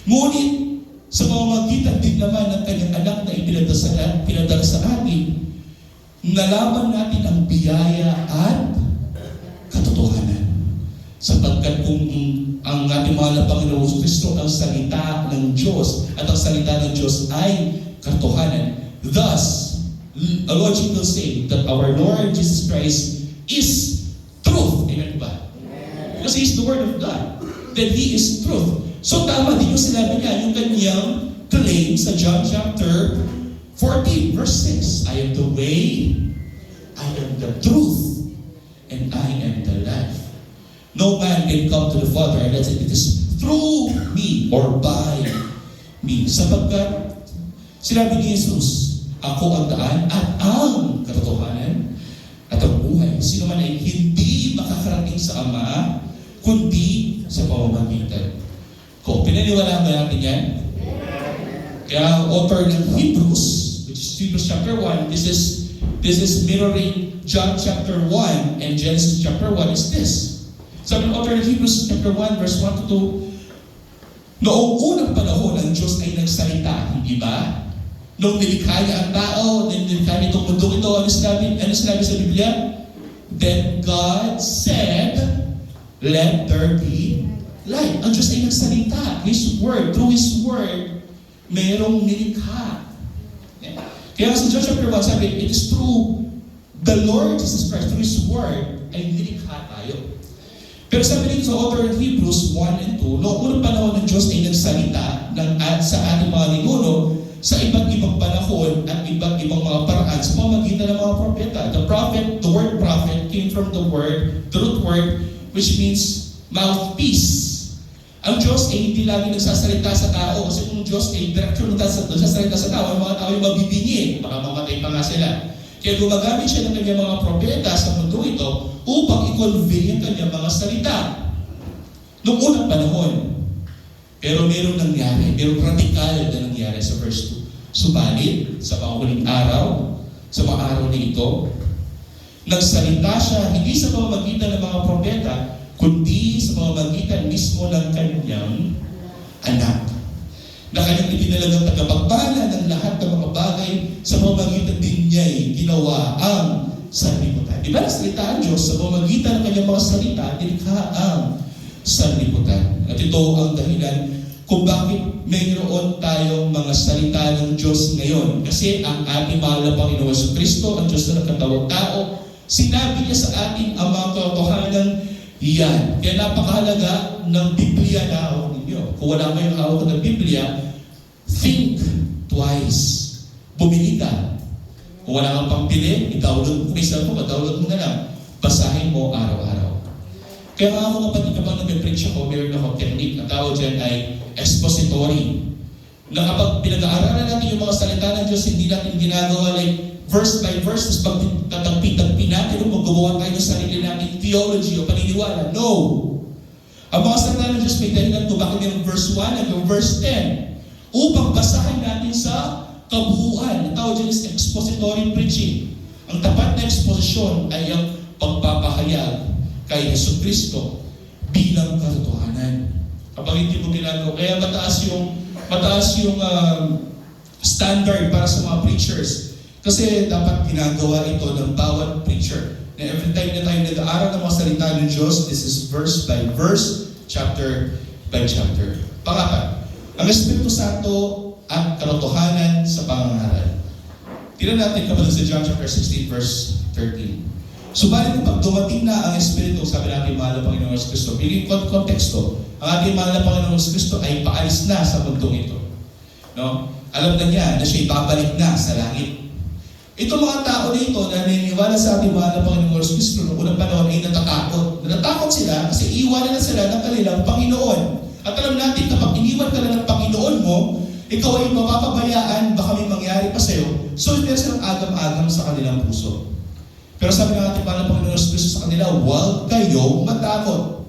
Ngunit sa pamamagitan din naman ng kanyang anak na ipinadala sa atin, nalaman natin ang biyaya at katotohanan. Sapagkat kung ang ating mahal na Panginoon Kristo ang salita ng Diyos at ang salita ng Diyos ay katotohanan, thus, a logical saying that our Lord Jesus Christ is truth. Amen ba? Because He is the Word of God. That He is truth. So tama din yung sinabi niya, yung kanyang claim sa John chapter 14 verse 6. I am the way, I am the truth, and I am the life. No man can come to the Father unless it is through me or by me. Sapagkat sinabi ni Jesus, ako ang daan at ang katotohanan at ang buhay. Sino man ay hindi makakarating sa Ama, kundi sa pamamagitan ko. Pinaniwalaan ba natin yan? Kaya author ng Hebrews, which is Hebrews chapter 1, this is mirroring John chapter 1 and Genesis chapter 1 is this. Sabi ng author ng Hebrews chapter 1 verse 1 to 2, noong unang panahon ang Diyos ay nagsalita, hindi ba? Nung nilikha niya ang tao, nilikha niya itong mundo ito, ano sinabi sa Biblia? Then God said, let there be light. Ang Diyos ay nagsalita. His Word, through His Word, mayroong nilikha. Kaya sa John chapter 1, sabi, it is through the Lord Jesus Christ, through His Word, ay nilikha tayo. Pero sabi dito sa author of Hebrews 1 and 2, noong unang panahon ng Diyos ay nagsalita sa ating mga ninuno sa iba't ibang panahon at iba't ibang mga paraan sa pamamagitan ng mga propeta. The word prophet came from the root word, which means mouthpiece. Ang Diyos ay hindi lagi nagsasalita sa tao kasi kung Diyos ay director nagsasalita sa tao, ang mga tao ay mabibingi, baka mamatay pa nga sila. Kaya gumagamit siya ng kanyang mga propeta sa mundo ito upang i-convey ang kanyang mga salita. Noong unang panahon, pero merong radikal na nangyari sa verse 2. Subalit, sa mga huling araw, sa mga araw na ito, nagsalita siya hindi sa pamamagitan ng mga propeta, kundi sa pamamagitan mismo ng kanyang anak. Na kanyang itinalagang tagapagbana ng lahat ng mga bagay sa pamamagitan din niya'y ginawa ang sanlibutan. Di ba salita ang Diyos sa pamamagitan ng kanyang mga salita, nilikha ang sanlibutan. At ito ang dahilan kung bakit mayroon tayong mga salita ng Diyos ngayon. Kasi ang ating mahal na Panginoon Jesucristo, ang Diyos na nagkatawang tao, sinabi niya sa atin ang mga katotohanan yan. Kaya napakahalaga ng Biblia na hawak ninyo. Kung wala kayong hawak ng Biblia, think twice. Bumili ka. Kung wala kang pampili, i-download mo. Isa mo, download mo na lang. Basahin mo araw-araw. Kaya nga ako kapag kapag nag-preach ako, meron akong technique. Ang tawag dyan ay expository. Na kapag pinag-aaralan natin yung mga salita ng Diyos, hindi natin ginagawa like verse by verse, tapos pag tatagpi-tagpi natin, magawa tayo ng sarili natin theology o paniniwala. No! Ang mga salita ng Diyos may dahilan kung bakit yung verse 1 hanggang verse 10 upang basahin natin sa kabuuan. Ang tawag dyan is expository preaching. Ang tapat na exposition ay ang pagpapahayag kay Jesucristo bilang katotohanan. Kapag hindi mo ginagawa, kaya mataas yung standard para sa mga preachers. Kasi dapat ginagawa ito ng bawat preacher. Na every time na tayo nag-aaral ng mga salita ng Diyos, this is verse by verse, chapter by chapter. Pangapat, ang Espiritu Santo at katotohanan sa pangangaral. Tingnan natin kapag sa John chapter 16 verse 13. Subalit kapag dumating na ang Espiritu, sabi natin mahal na Panginoon Jesucristo, biging konteksto, ang ating mahal na Panginoon Jesucristo ay paalis na sa mundong ito. No? Alam na niya na siya'y babalik na sa langit. Itong mga tao dito na naniniwala sa ating mahal na Panginoon Jesucristo noong unang panahon ay natatakot. Natatakot sila kasi iwanan na sila ng kanilang Panginoon. At alam natin kapag iniwan ka na ng Panginoon mo, ikaw ay mapapabayaan, baka may mangyari pa sa'yo. So, meron silang agam-agam sa kanilang puso. Pero sabi ng ating mahal na Panginoon Jesucristo sa kanila, huwag kayong matakot.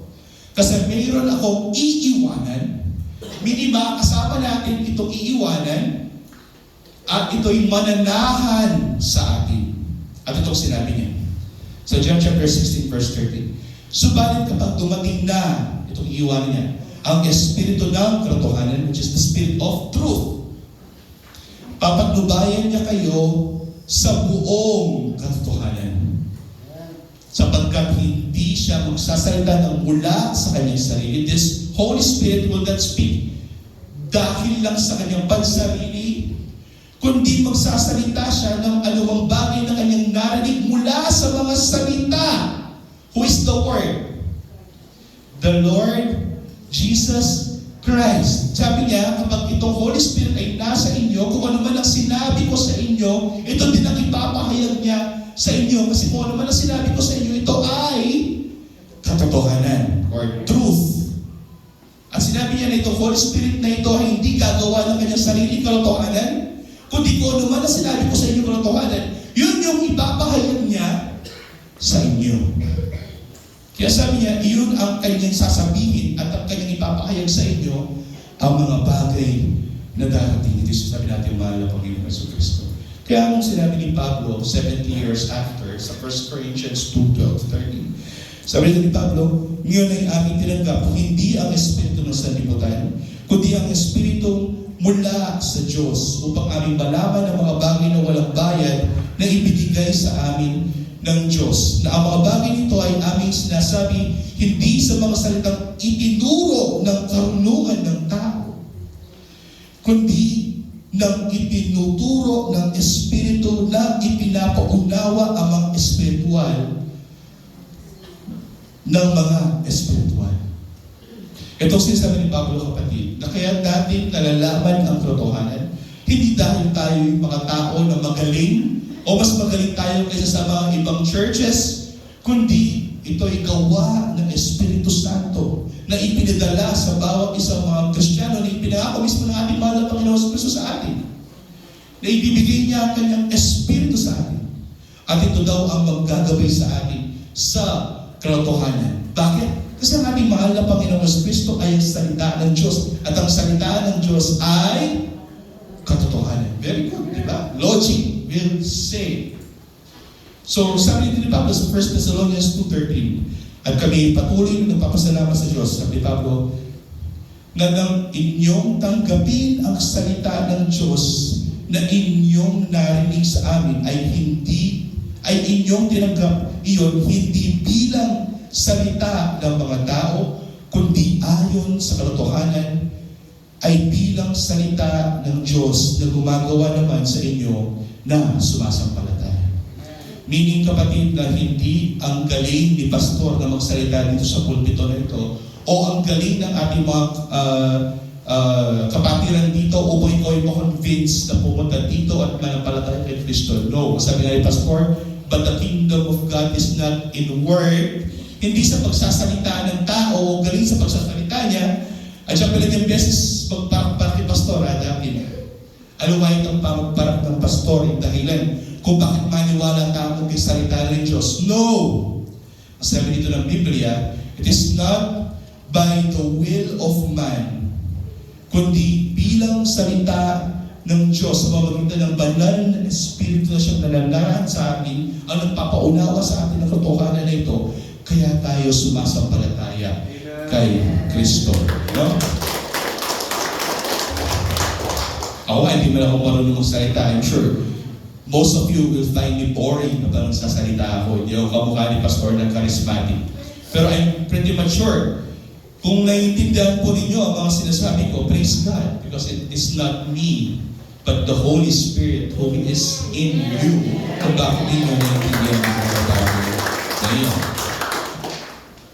Kasi mayroon akong iiwanan. Miniba, kasama natin itong iiwanan at ito'y mananahan sa atin. At itong sinabi niya. Sa John chapter 16 verse 13. Subalit kapag dumating na itong iiwanan niya, ang Espiritu ng katotohanan, which is the Spirit of Truth, papagnubayan niya kayo sa buong katotohanan. Sapagkat hindi siya magsasalita ng mula sa kanyang sarili. This Holy Spirit will not speak dahil lang sa kanyang pansarili, kundi magsasalita siya ng anumang bagay na kanyang narinig mula sa mga salita. Who is the Word? The Lord Jesus Christ. Sabi niya, kapag itong Holy Spirit ay nasa inyo, kung ano man ang sinabi ko sa inyo, ito din ang ipapahayag niya sa inyo. Kasi kung ano man ang sinabi ko sa inyo, ito ay katotohanan or truth. At sinabi niya na itong Holy Spirit na ito ay hindi gagawa ng kanyang sariling katotohanan, kundi kung ano man ang sinabi ko sa inyo katotohanan, yun yung ipapahayag niya sa inyo. Kaya sabi niya, iyon ang kanyang sasabihin at ang kanyang ipapahayag sa inyo ang mga bagay na darating. Ito sabi natin, mahal na Panginoon Jesucristo. Kaya nung sinabi ni Pablo, 70 years after, sa 1 Corinthians 2:12-13, sabi ni Pablo, ngayon ay aming tinanggap, hindi ang Espiritu ng sanlibutan, kundi ang Espiritu mula sa Diyos, upang aming malaman ang mga bagay na walang bayad na ibinigay sa amin ng Diyos, na ang mga bagay nito ay aming sinasabi hindi sa mga salitang itinuro ng karunungan ng tao, kundi ng itinuturo ng Espiritu na ipinapaunawa ang mga espiritual ng mga espiritual. Ito sinasabi ni Pablo, kapatid, na kaya natin nalalaman ang katotohanan, hindi dahil tayo yung mga tao na magaling o mas magaling tayo kaysa sa mga ibang churches, kundi ito ay gawa ng Espiritu Santo na ipinadala sa bawat isang mga Kristiyano na ipinangako mismo ng ating mahal na Panginoon Kristo sa atin. Na ibibigay niya ang kanyang Espiritu sa atin. At ito daw ang maggagabay sa atin sa katotohanan. Bakit? Kasi ang ating mahal na Panginoon Kristo ay ang salita ng Diyos. At ang salita ng Diyos ay katotohanan. Very good, di ba? Logic will say. So, sabi din ni Pablo sa 1 Thessalonians 2:13, at kami patuloy na nagpapasalamat sa Diyos, sabi ni Pablo, na nang inyong tanggapin ang salita ng Diyos na inyong narinig sa amin ay ay inyong tinanggap iyon hindi bilang salita ng mga tao, kundi ayon sa katotohanan ay bilang salita ng Diyos na gumagawa naman sa inyo na sumasampalataya. Meaning, kapatid, na hindi ang galing ni pastor na magsalita dito sa pulpito na ito o ang galing ng ating mga kapatiran dito upang ikaw ay ma-convince na pumunta dito at manampalataya kay Kristo. No, sabi nga ni pastor, but the kingdom of God is not in word, hindi sa pagsasalita ng tao, galing sa pagsasalita niya. At siya pala niyang beses magparak-parak ni pastor, adapin. Alumayin ang pamagparak ng pastor, yung dahilan kung bakit maniwala tayo kay salita ng Diyos. No! Sabi dito ng Biblia, it is not by the will of man, kundi bilang salita ng Diyos sa pamamagitan ng banal na Espiritu na siyang nananahan sa atin, ang nagpapaunawa sa atin ng katotohanan na ito, kaya tayo sumasampalataya kay Kristo. No? Ako nga, hindi mo na ako marunong magsalita. I'm sure most of you will find me boring na parang sasalita ako. Hindi ako kamukha ni Pastor ng charismatic. Pero I'm pretty much sure, kung naiintindihan po ninyo ang mga sinasabi ko, praise God, because it is not me, but the Holy Spirit who is in you. Kung bakit ninyo naiintindihan ang mga bagay na yun.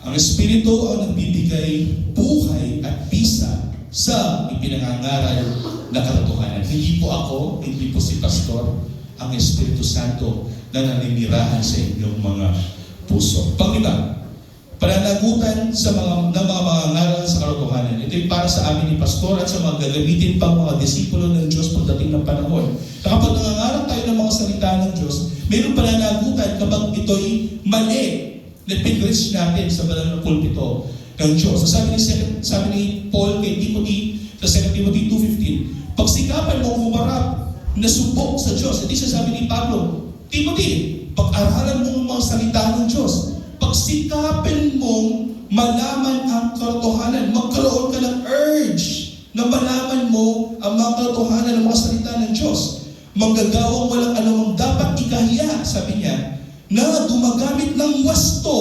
Ang Espiritu ang nagbibigay buhay at bisa sa ipinangangaral na katotohanan. Hindi po ako, hindi po si Pastor, ang Espiritu Santo na naninirahan sa inyong mga puso. Pangiba, pananagutan sa mga mangangaral sa katotohanan. Ito ay para sa amin ni Pastor at sa mga gagamitin pang mga disipulo ng Diyos pagdating ng panahon. Na kapag nangangaral tayo ng mga salita ng Diyos, mayroong pananagutan kapag ito'y mali na pinreach natin sa banal na pulpito ng Diyos. Sabi ni Paul kay Timothy sa 2 Timothy 2:15, pagsikapan mo humarap na subok sa Diyos. Hindi siya sabi ni Pablo, Timothy, pag-aralan mo ang mga salita ng Diyos. Pagsikapin mong malaman ang katotohanan. Magkaroon ka ng urge na malaman mo ang mga katotohanan ng mga salita ng Diyos. Manggagawang walang anumang dapat ikahiya, sabi niya, na gumagamit ng wasto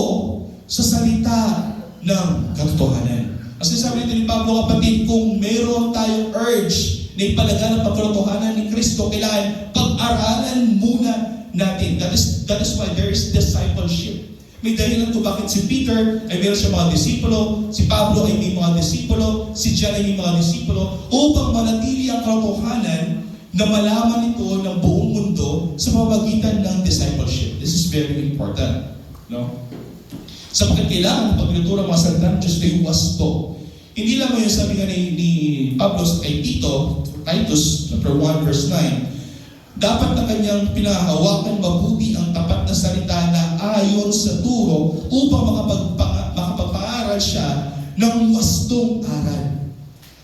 sa salita ng katotohanan. Kasi sabi nito ni Pablo, kapatid, kung meron tayong urge na ipalaganap ang katotohanan ni Kristo, kailangan pag-aralan muna natin. That is why there is discipleship. May dahilan kung bakit si Peter ay meron siya mga disipulo, si Pablo ay may mga disipulo, si John ay may mga disipulo, upang manatili ang katotohanan na malaman ito ng buong mundo sa pamamagitan ng discipleship. This is very important. No? Sapagkat kailangan pag tinuturo ang mga salita ng Diyos ay wasto. Hindi lang mo yung sabi nga ni Pablo kay Tito, Titus, chapter 1, verse 9, dapat na kanyang pinahawakan mabuti ang tapat na salita na ayon sa turo upang makapagpaaral siya ng wastong aral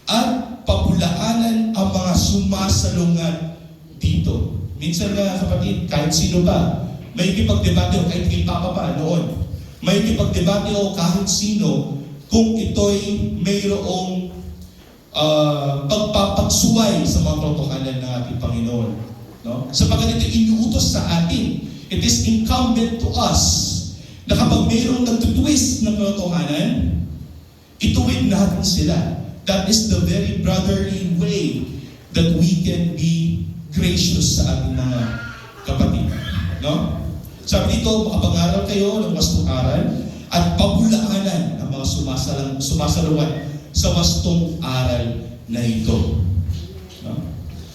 at papulaanan ang mga sumasalungat dito. Minsan nga kapatid, kahit sino pa, may kipagdebate o kahit kay Papa pa noon, may kipagdebate o kahit sino kung ito'y mayroong pagpapagsuway sa mga katotohanan ng ating Panginoon. No? Sapagkat ito inuutos sa atin. It is incumbent to us na kapag mayroong nagtutwist ng katotohanan, ituwid natin sila. That is the very brotherly way that we can be gracious sa ating mga kapatid. No? Sabi dito, makapag-aral kayo ng wastong aral at pabulaanan ang mga sumasaluwat sa wastong aral na ito. No?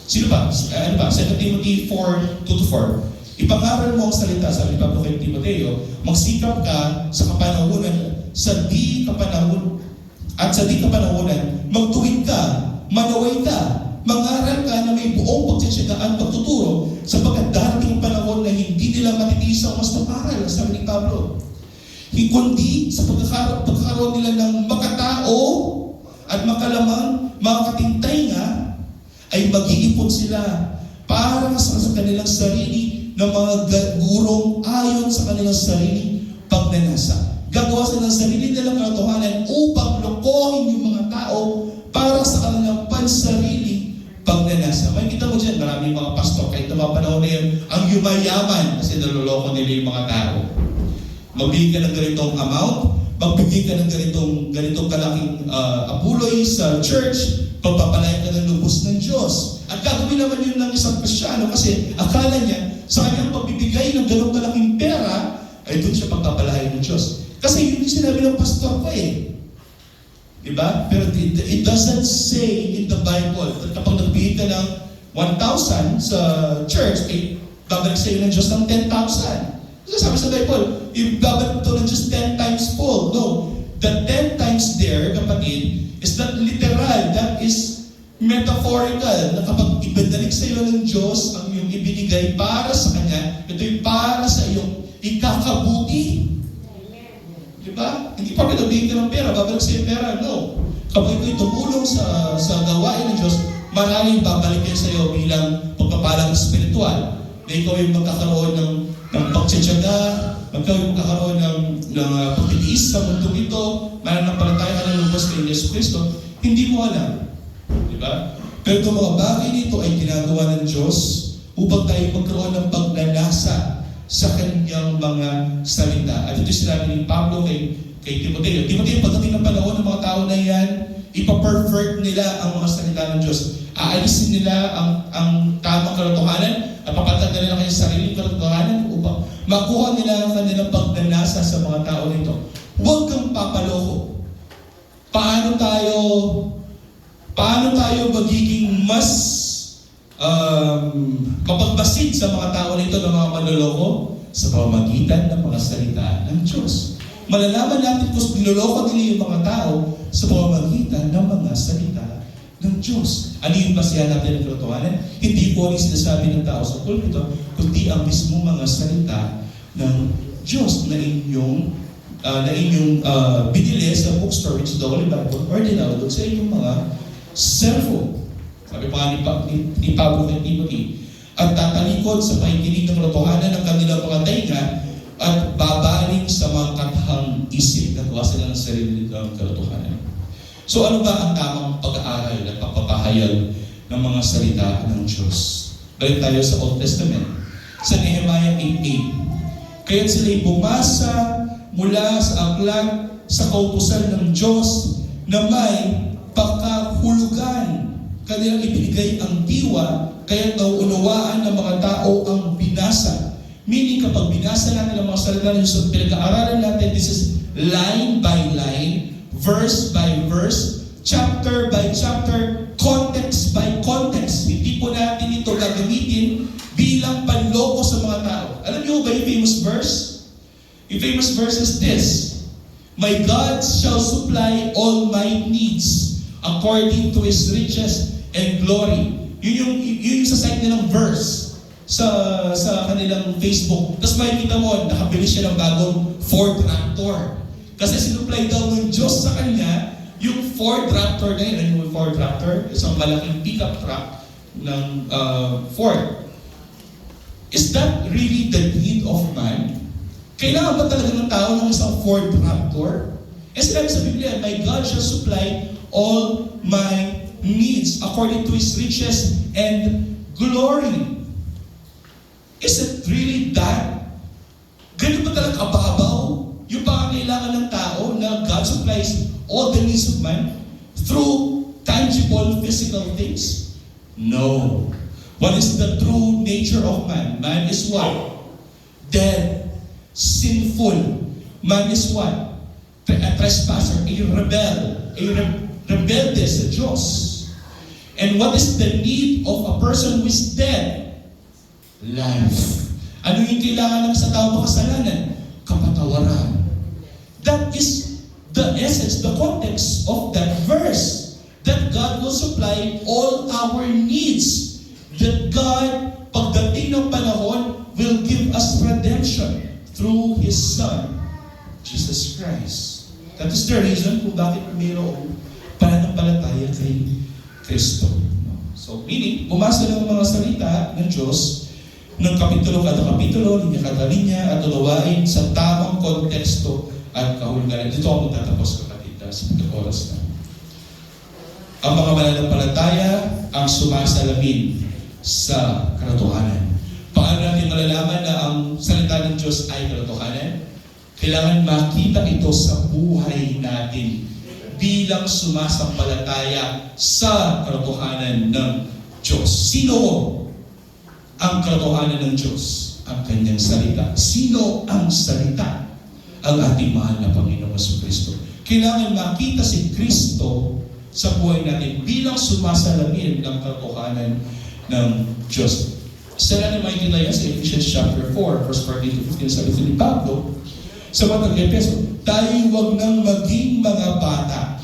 Sino ba? Ano ba? 2 Timothy 4:2-4. Ipag-aral mo ang salita, sabi Pablo kay Timoteo, magsikap ka sa kapanahunan, sa di kapanahunan, magtuwid ka, manaway ka, mag-aral ka na may buong pagtsatsagaan, pagtuturo, sapagkat darating ang panahon na hindi nila matitiis ang wastong aral, sabi ni Pablo. Kundi sa pagkakaroon nila ng makatao at makalamang, makatintay nga, ay mag-iipon sila para sa kanilang sarili ng mga gurong ayon sa kanilang sarili pagnanasa. Gagawa sila ng sarili nilang katotohanan upang lokohin yung mga tao para sa kanilang pansarili pagnanasa. Makikita mo dyan, maraming mga pastor, kahit na mga panahon na yun, ang yumayaman kasi naloloko nila yung mga tao. Magbigay ka ng ganitong amount, magbigay ka ng ganitong kalaking apuloy sa church, pagpapalayan ka ng lubos ng Diyos. At gagawin naman yun ng isang Kristyano kasi akala niya, sa kanyang pagbibigay ng ganong kalaking pera, ay doon siya pagpapalayan ng Diyos. Kasi yun yung sinabi ng pastor ko eh. Diba? Pero it doesn't say in the Bible that kapag nagbigay ka ng 1,000 sa church, ay babalik sa iyo ng Diyos ng 10,000. Kasi sabi sa Bible, ibabalik ito ng Diyos 10 times full. No. The 10 times there, kapatid, is not literal. That is metaphorical. Na kapag ibadalik sa iyo ng Diyos ang iyong ibinigay para sa Kanya, ito'y para sa iyong ikakabuti. Diba? Hindi pa pinabigyan ka ng pera, babalik sa iyo pera. No. Kapag ito'y tumulong sa gawain ng Diyos, maraming babalik kayo sa iyo bilang pagpapalang spiritual. Na ikaw yung magkakaroon ng pagtsatsaga, ikaw yung magkakaroon ng pagtitiis sa mundong ito, mananampalataya ka ng lubos kay Yesu Cristo, hindi mo alam. Diba? Pero itong mga bagay nito ay ginagawa ng Diyos upang tayo magkaroon ng pagnanasa sa kanyang mga salita. At ito sinabi ni Pablo kay Timoteo. Timoteo, pagdating ng panahon ng mga tao na yan, ipapervert nila ang mga salita ng Diyos. Aalisin nila ang tamang katotohanan at papatag nila kanyang sariling katotohanan upang makuha nila ang kanilang pagnanasa sa mga tao nito. Huwag kang papaloko. Paano tayo magiging mas mapagbasid sa mga tao nito ng mga manloloko? Sa pamamagitan ng mga salita ng Diyos. Malalaman natin kung niloloko nila yung mga tao sa pamamagitan ng mga salita ng Diyos. Ano yung basihan natin ng katotohanan? Hindi po ang sinasabi ng tao sa pulpito, kundi ang mismo mga salita ng Diyos na inyong binili sa bookstore, which is the Holy Bible, or dinawag sa inyong mga cellphone. Sabi pa ni Pablo kay Timothy, at tatalikod sa pakikinig ng katotohanan ng kanilang mga tainga at babaling sa mga kathang isip na gawa sila ng sarili ng katotohanan. So ano ba ang tamang pag-aaral at pagpapahayag ng mga salita ng Diyos? Balik tayo sa Old Testament. Sa Nehemiah 8:8. Kaya't sila'y bumasa mula sa aklat sa kautusan ng Diyos na may pagkahulugan. Kanilang ibinigay ang diwa, kaya't nauunawaan ng mga tao ang binasa. Meaning kapag binasa natin ang mga salita ng Diyos at pinag-aaralan natin, this is line by line, verse by verse, chapter by chapter, context by context. Hindi po natin ito gagamitin bilang panloko sa mga tao. Alam niyo ba yung famous verse? Yung famous verse is this: My God shall supply all my needs according to His riches and glory. Yun yung sa site nilang verse sa kanilang Facebook. Tapos makikita mo, nakabili siya ng bagong Ford Raptor. Kasi sinupply daw ng Diyos sa kanya yung Ford Raptor na yun. Yung Ford Raptor, isang malaking pickup truck ng Ford. Is that really the need of man? Kailangan ba talaga ng tao ng isang Ford Raptor? Eh sinabi sa Biblia, My God shall supply all my needs according to His riches and glory. Is it really that? Ganun ba talaga kababaw yung pangangailangan ng tao na God supplies all the needs of man through tangible physical things? No. What is the true nature of man? Man is what? Dead. Sinful. Man is what? A trespasser. A rebel. Rebelde sa Diyos. And what is the need of a person who is dead? Life. Ano yung kailangan ng sa tao makasalanan? Kapatawaran. That is the essence, the context of that verse. That God will supply all our needs. That God, pagdating ng panahon, will give us redemption through His Son, Jesus Christ. That is the reason kung bakit mayroong pananampalataya kay Kristo. So, meaning, bumasa ng mga salita ng Diyos ng kapitulo kada kapitulo, linya kada linya, at unawain sa tamang konteksto at kahulugan. Dito ako magtatapos, kapatid, sa oras na. Ang mga mananampalataya ang sumasalamin sa katotohanan. Paano natin malalaman na ang salita ng Diyos ay katotohanan? Kailangan makita ito sa buhay natin bilang sumasampalataya sa katotohanan ng Diyos. Sino ang katotohanan ng Diyos? Ang kanyang salita. Sino ang salita? Ang ating mahal na Panginoong Jesucristo. Kailangan makita si Kristo sa buhay natin bilang sumasalamin ng katotohanan ng Diyos. Sa natin makikita yan sa Ephesians chapter 4, verse 14-15, sabi ni Pablo, sa mga Efeso, tayo wag nang maging mga bata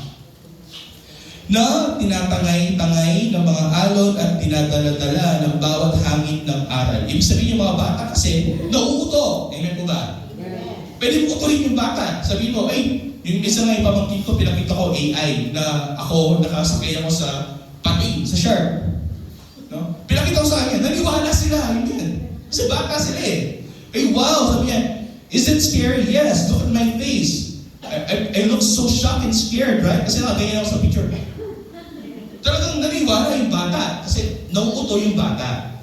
na tinatangay-tangay ng mga alon at dinadala-dala ng bawat hangin ng aral. Ibig sabihin yung mga bata kasi nauuto. Amen po ba? Pwede mo utuhin yung bata. Sabihin mo, ay, yung isa nga ipamangkin ko, pinakita ko AI na ako, nakasakay ako sa pating, sa shark. No? Pinakita ko sa kanya, naniwala sila. Yun. Kasi bata sila eh. Ay, wow! Sabi niya, is it scary? Yes, look at my face. I look so shocked and scared, right? Kasi nakaganyan ako sa picture. Talagang naniwala yung bata kasi nauuto yung bata.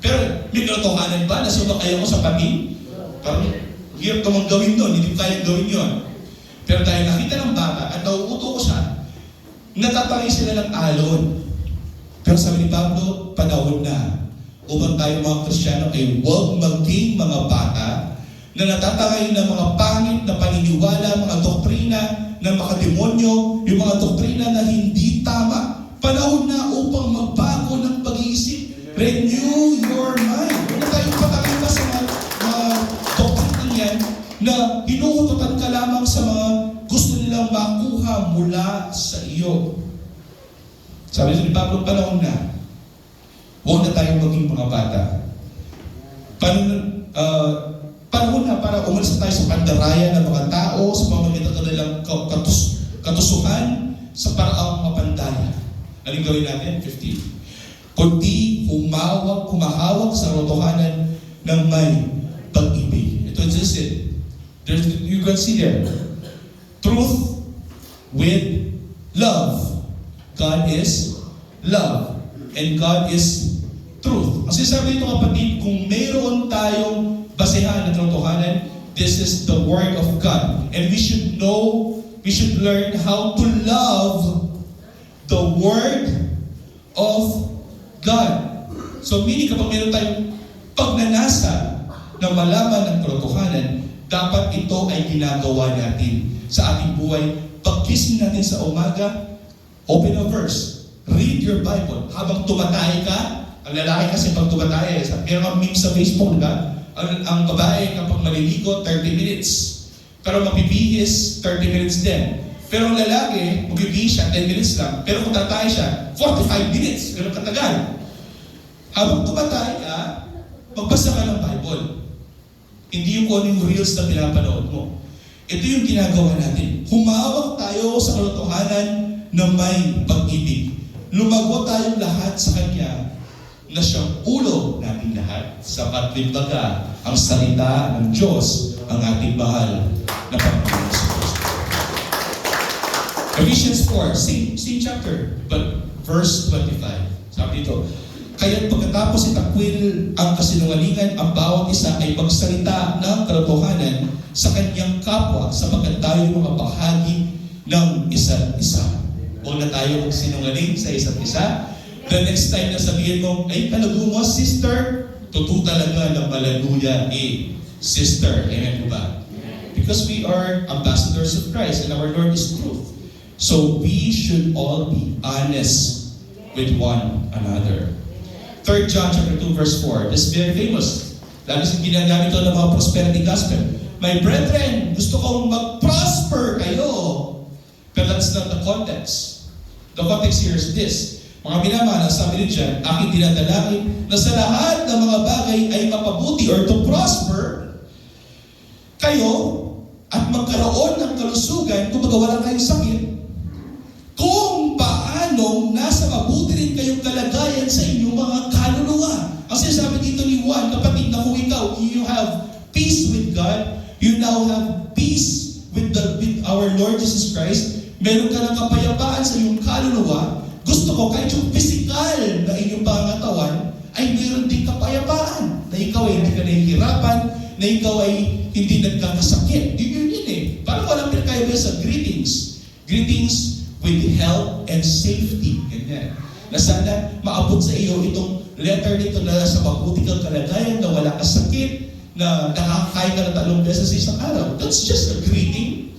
Pero may katotohanan ba na sumakay ako sa pating? Parang hirap namang gawin doon, hindi ko kayang gawin yun. Pero dahil nakita ng bata at nauuto ko siya, natatangay sila ng alon. Pero sabi ni Pablo, panahon na upang tayo mga Kristiyano ay huwag maging mga bata na natatangay ng mga pangit na paniniwala, mga doktrina ng mga demonyo, yung mga doktrina na hindi tama. Panahon na upang magbago ng pag-iisip. Renew your mind. Huwag na tayong patangay pa sa mga doktrina yan na hinuhututan ka lamang sa mga gusto nilang makuha mula sa iyo. Sabi ni Pablo, panahon na. Huwag na tayong maging mga bata. Panahon na para umalis tayo sa pandaraya ng mga tao, sa pamamagitan ng nilang katusuhan, sa paraang mapandaya. Anong gawin natin? 15. Kundi humahawak sa katotohanan ng may pag-ibig. Ito is it. You can see there. Truth with love. God is love. And God is truth. Ang sinasabi dito kapatid, kung mayroon tayong basehan ng katotohanan, this is the Word of God. And we should learn how to love the Word of God. So meaning kapag meron tayong pagnanasa na malaman ng katotohanan, dapat ito ay ginagawa natin sa ating buhay. Pagkising natin sa umaga, open a verse. Read your Bible. Habang tumatay ka, ang lalaki kasi pag tumatay, meron kang meme sa Facebook, diba? Ang babae kapag maliligo, 30 minutes. Pero mapibihis, 30 minutes din. Pero ang lalaki, magbibihis siya, 10 minutes lang. Pero kung tatay siya, 45 minutes. Ganun katagal. Habang tumatay ka, magbasa ka ng Bible. Hindi yung kung yung reels na pinapanood mo. Ito yung ginagawa natin. Humawak tayo sa katotohanan na may pag-ibig. Lumago tayong lahat sa Kanya na siyang ulo nating lahat. Sapat din baga ang salita ng Diyos ang ating mahal na Panginoon sa Kristo. Ephesians 4, same chapter, but verse 25. Sabi dito, kaya't pagkatapos itakwil ang kasinungalingan, ang bawat isa ay magsalita ng katotohanan sa kanyang kapwa sapagkat tayo mga bahagi ng isa't isa. Huwag na tayo magsinungaling sa isa't isa. The next time na sabihin mo, ay palago mo, sister, totoo talaga na malaluya sister. Amen po ba? Because we are ambassadors of Christ and our Lord is truth. So we should all be honest with one another. 3 John chapter 2 verse 4. This is very famous. Lalo sa ginagamit ito ng mga prosperity gospel. My brethren, gusto kong mag-prosper kayo. But that's not the context. The context here is this. Mga minamahal, sabi rin dyan, aking dinadalangin na sa lahat ng mga bagay ay mapabuti or to prosper kayo at magkaroon ng kalusugan kung magawa kayong sakit, kung paanong nasa mabuti rin kayong kalagayan sa inyong mga kaluluwa. Ang sinasabi dito ni Juan, kapatid, na kung ikaw, you have peace with God, you now have peace with our Lord Jesus Christ, meron ka ng kapayapaan sa iyong kaluluwa, gusto ko kahit yung physical na inyong pangatawan ay mayroon din kapayapaan. Na ikaw ay hindi ka nahihirapan, na ikaw ay hindi nagkakasakit. Yun eh. Parang walang pinakaiba sa greetings. Greetings with health and safety. Ganyan. Na sana maabot sa iyo itong letter nito na sa mabuti kang kalagayan, na wala ka sakit, na nakakakain ka na 3 beses sa isang araw. That's just a greeting.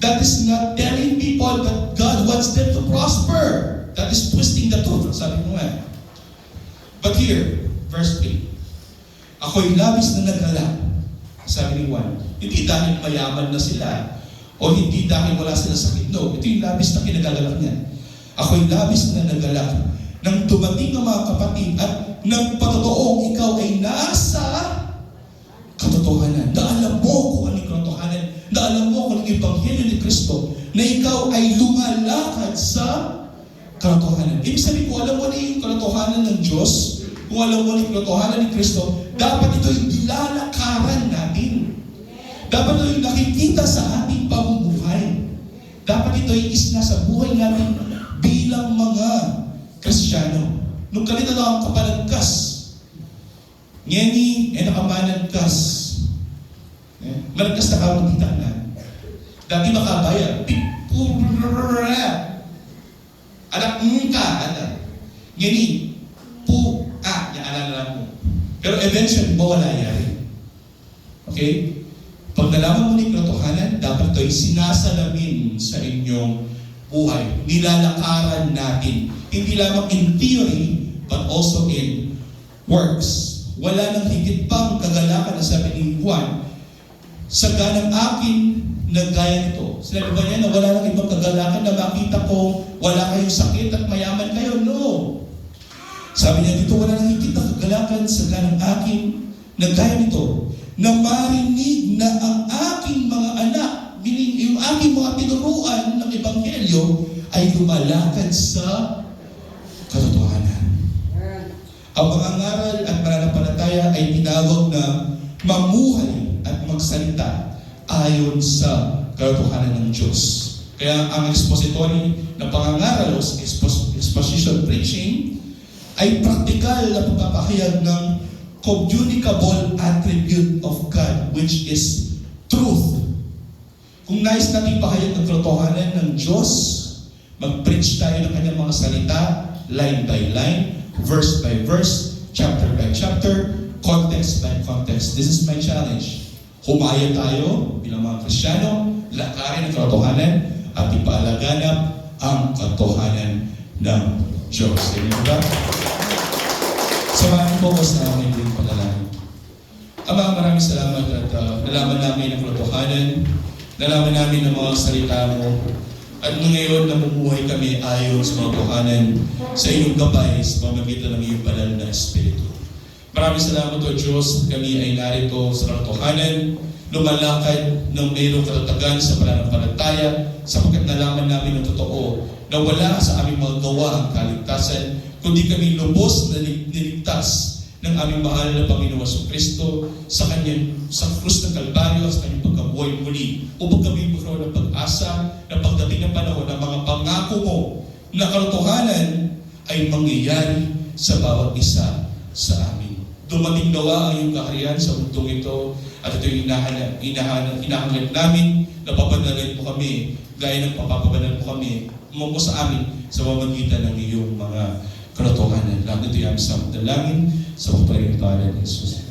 That is not telling people that God wants them to prosper. That is twisting the truth. Sabi mo nga. But here, verse 3. Ako'y labis na nagalak. Sabi ni Juan, hindi dahil mayaman na sila o hindi dahil wala sila sakit. No, ito yung labis na kinagagalak niya. Ako'y labis na nagalak nang dumating ang mga kapatid at nang patotoong ikaw ay nasa katotohanan. Na alam mo kung anong katotohanan. Na alam mo kung anong ebanghelyo ni Kristo. Na ikaw ay lumalakad sa katotohanan. Ibig sabihin, kung alam mo na yung katotohanan ng Diyos, kung alam mo na yung katotohanan ni Kristo, dapat ito yung nilalakaran natin. Dapat ito yung nakikita sa ating pamumuhay. Dapat ito yung isna sa buhay natin bilang mga Kristiyano. Nung kanina na ang kapanagkas, ngeni, nakamanagkas. Managkas na kamagita na. Dati makabaya, anak ka, anak. Ngeni, yan alala mo. Pero eventually, mawala yan. Okay? Pag nalaman mo ni katotohanan, dapat ito'y sinasalamin sa inyong buhay. Nilalakaran natin. Hindi lamang in theory, but also in works. Wala nang higit pang kagalakan na sabi ni Juan, sa ganang akin na gaya nito. Sinabi ba niya na wala nang ibang kagalakan na makita ko, wala kayong sakit at mayaman kayo? No. Sabi niya dito, wala nang higit na kagalakan sa ganang akin na gaya nito, na marinig na ang aking mga anak, meaning yung aking mga tinuruan ng ebanghelyo, ay lumalakad sa katotohanan. Ang mga ngaral at pananampalataya ay tinawag na mamuhay at magsalita ayon sa katotohanan ng Diyos. Kaya ang expository na pangangaral o exposition preaching ay praktikal na pagpapahayag ng communicable attribute of God, which is truth. Kung nais natin pahayag ng katotohanan ng Diyos, mag-preach tayo ng kanyang mga salita, line by line, verse by verse, chapter by chapter, context by context. This is my challenge. Humaya tayo bilang mga Kristiyano, lakarin ang katotohanan at ipalaganap ang katotohanan ng Diyos. Diba? Samahan po ko sa aming din panalangin. Ama, maraming salamat at nalaman namin ang katotohanan, nalaman namin ang mga salita mo, at ngayon namumuhay kami ayon sa mga katotohanan sa iyong gabay sa pamamagitan ng iyong banal na Espiritu. Maraming salamat o Diyos, kami ay narito sa katotohanan, lumalakad ng mayroong katatagan sa pananampalataya, sapagkat nalaman namin ng totoo na wala sa aming mga gawa ang kaligtasan, kundi kami lubos na niligtas ng aming mahal na Panginoon Kristo sa krus ng Kalbaryo at sa kanyang pagkabuhay muli, upang kami magkaroon ng pag-asa na pagdating ng panahon ng mga pangako mo na katotohanan ay mangyayari sa bawat isa sa amin. Dumating nawa ang iyong kaharian sa mundong ito, at ito yung hinahangad namin na papadalin mo kami gaya ng papapabanal mo kami mo sa amin sa pamamagitan ng iyong mga katotohanan. Lahat ito yung aming dalangin sa pagpapalit ng Jesus.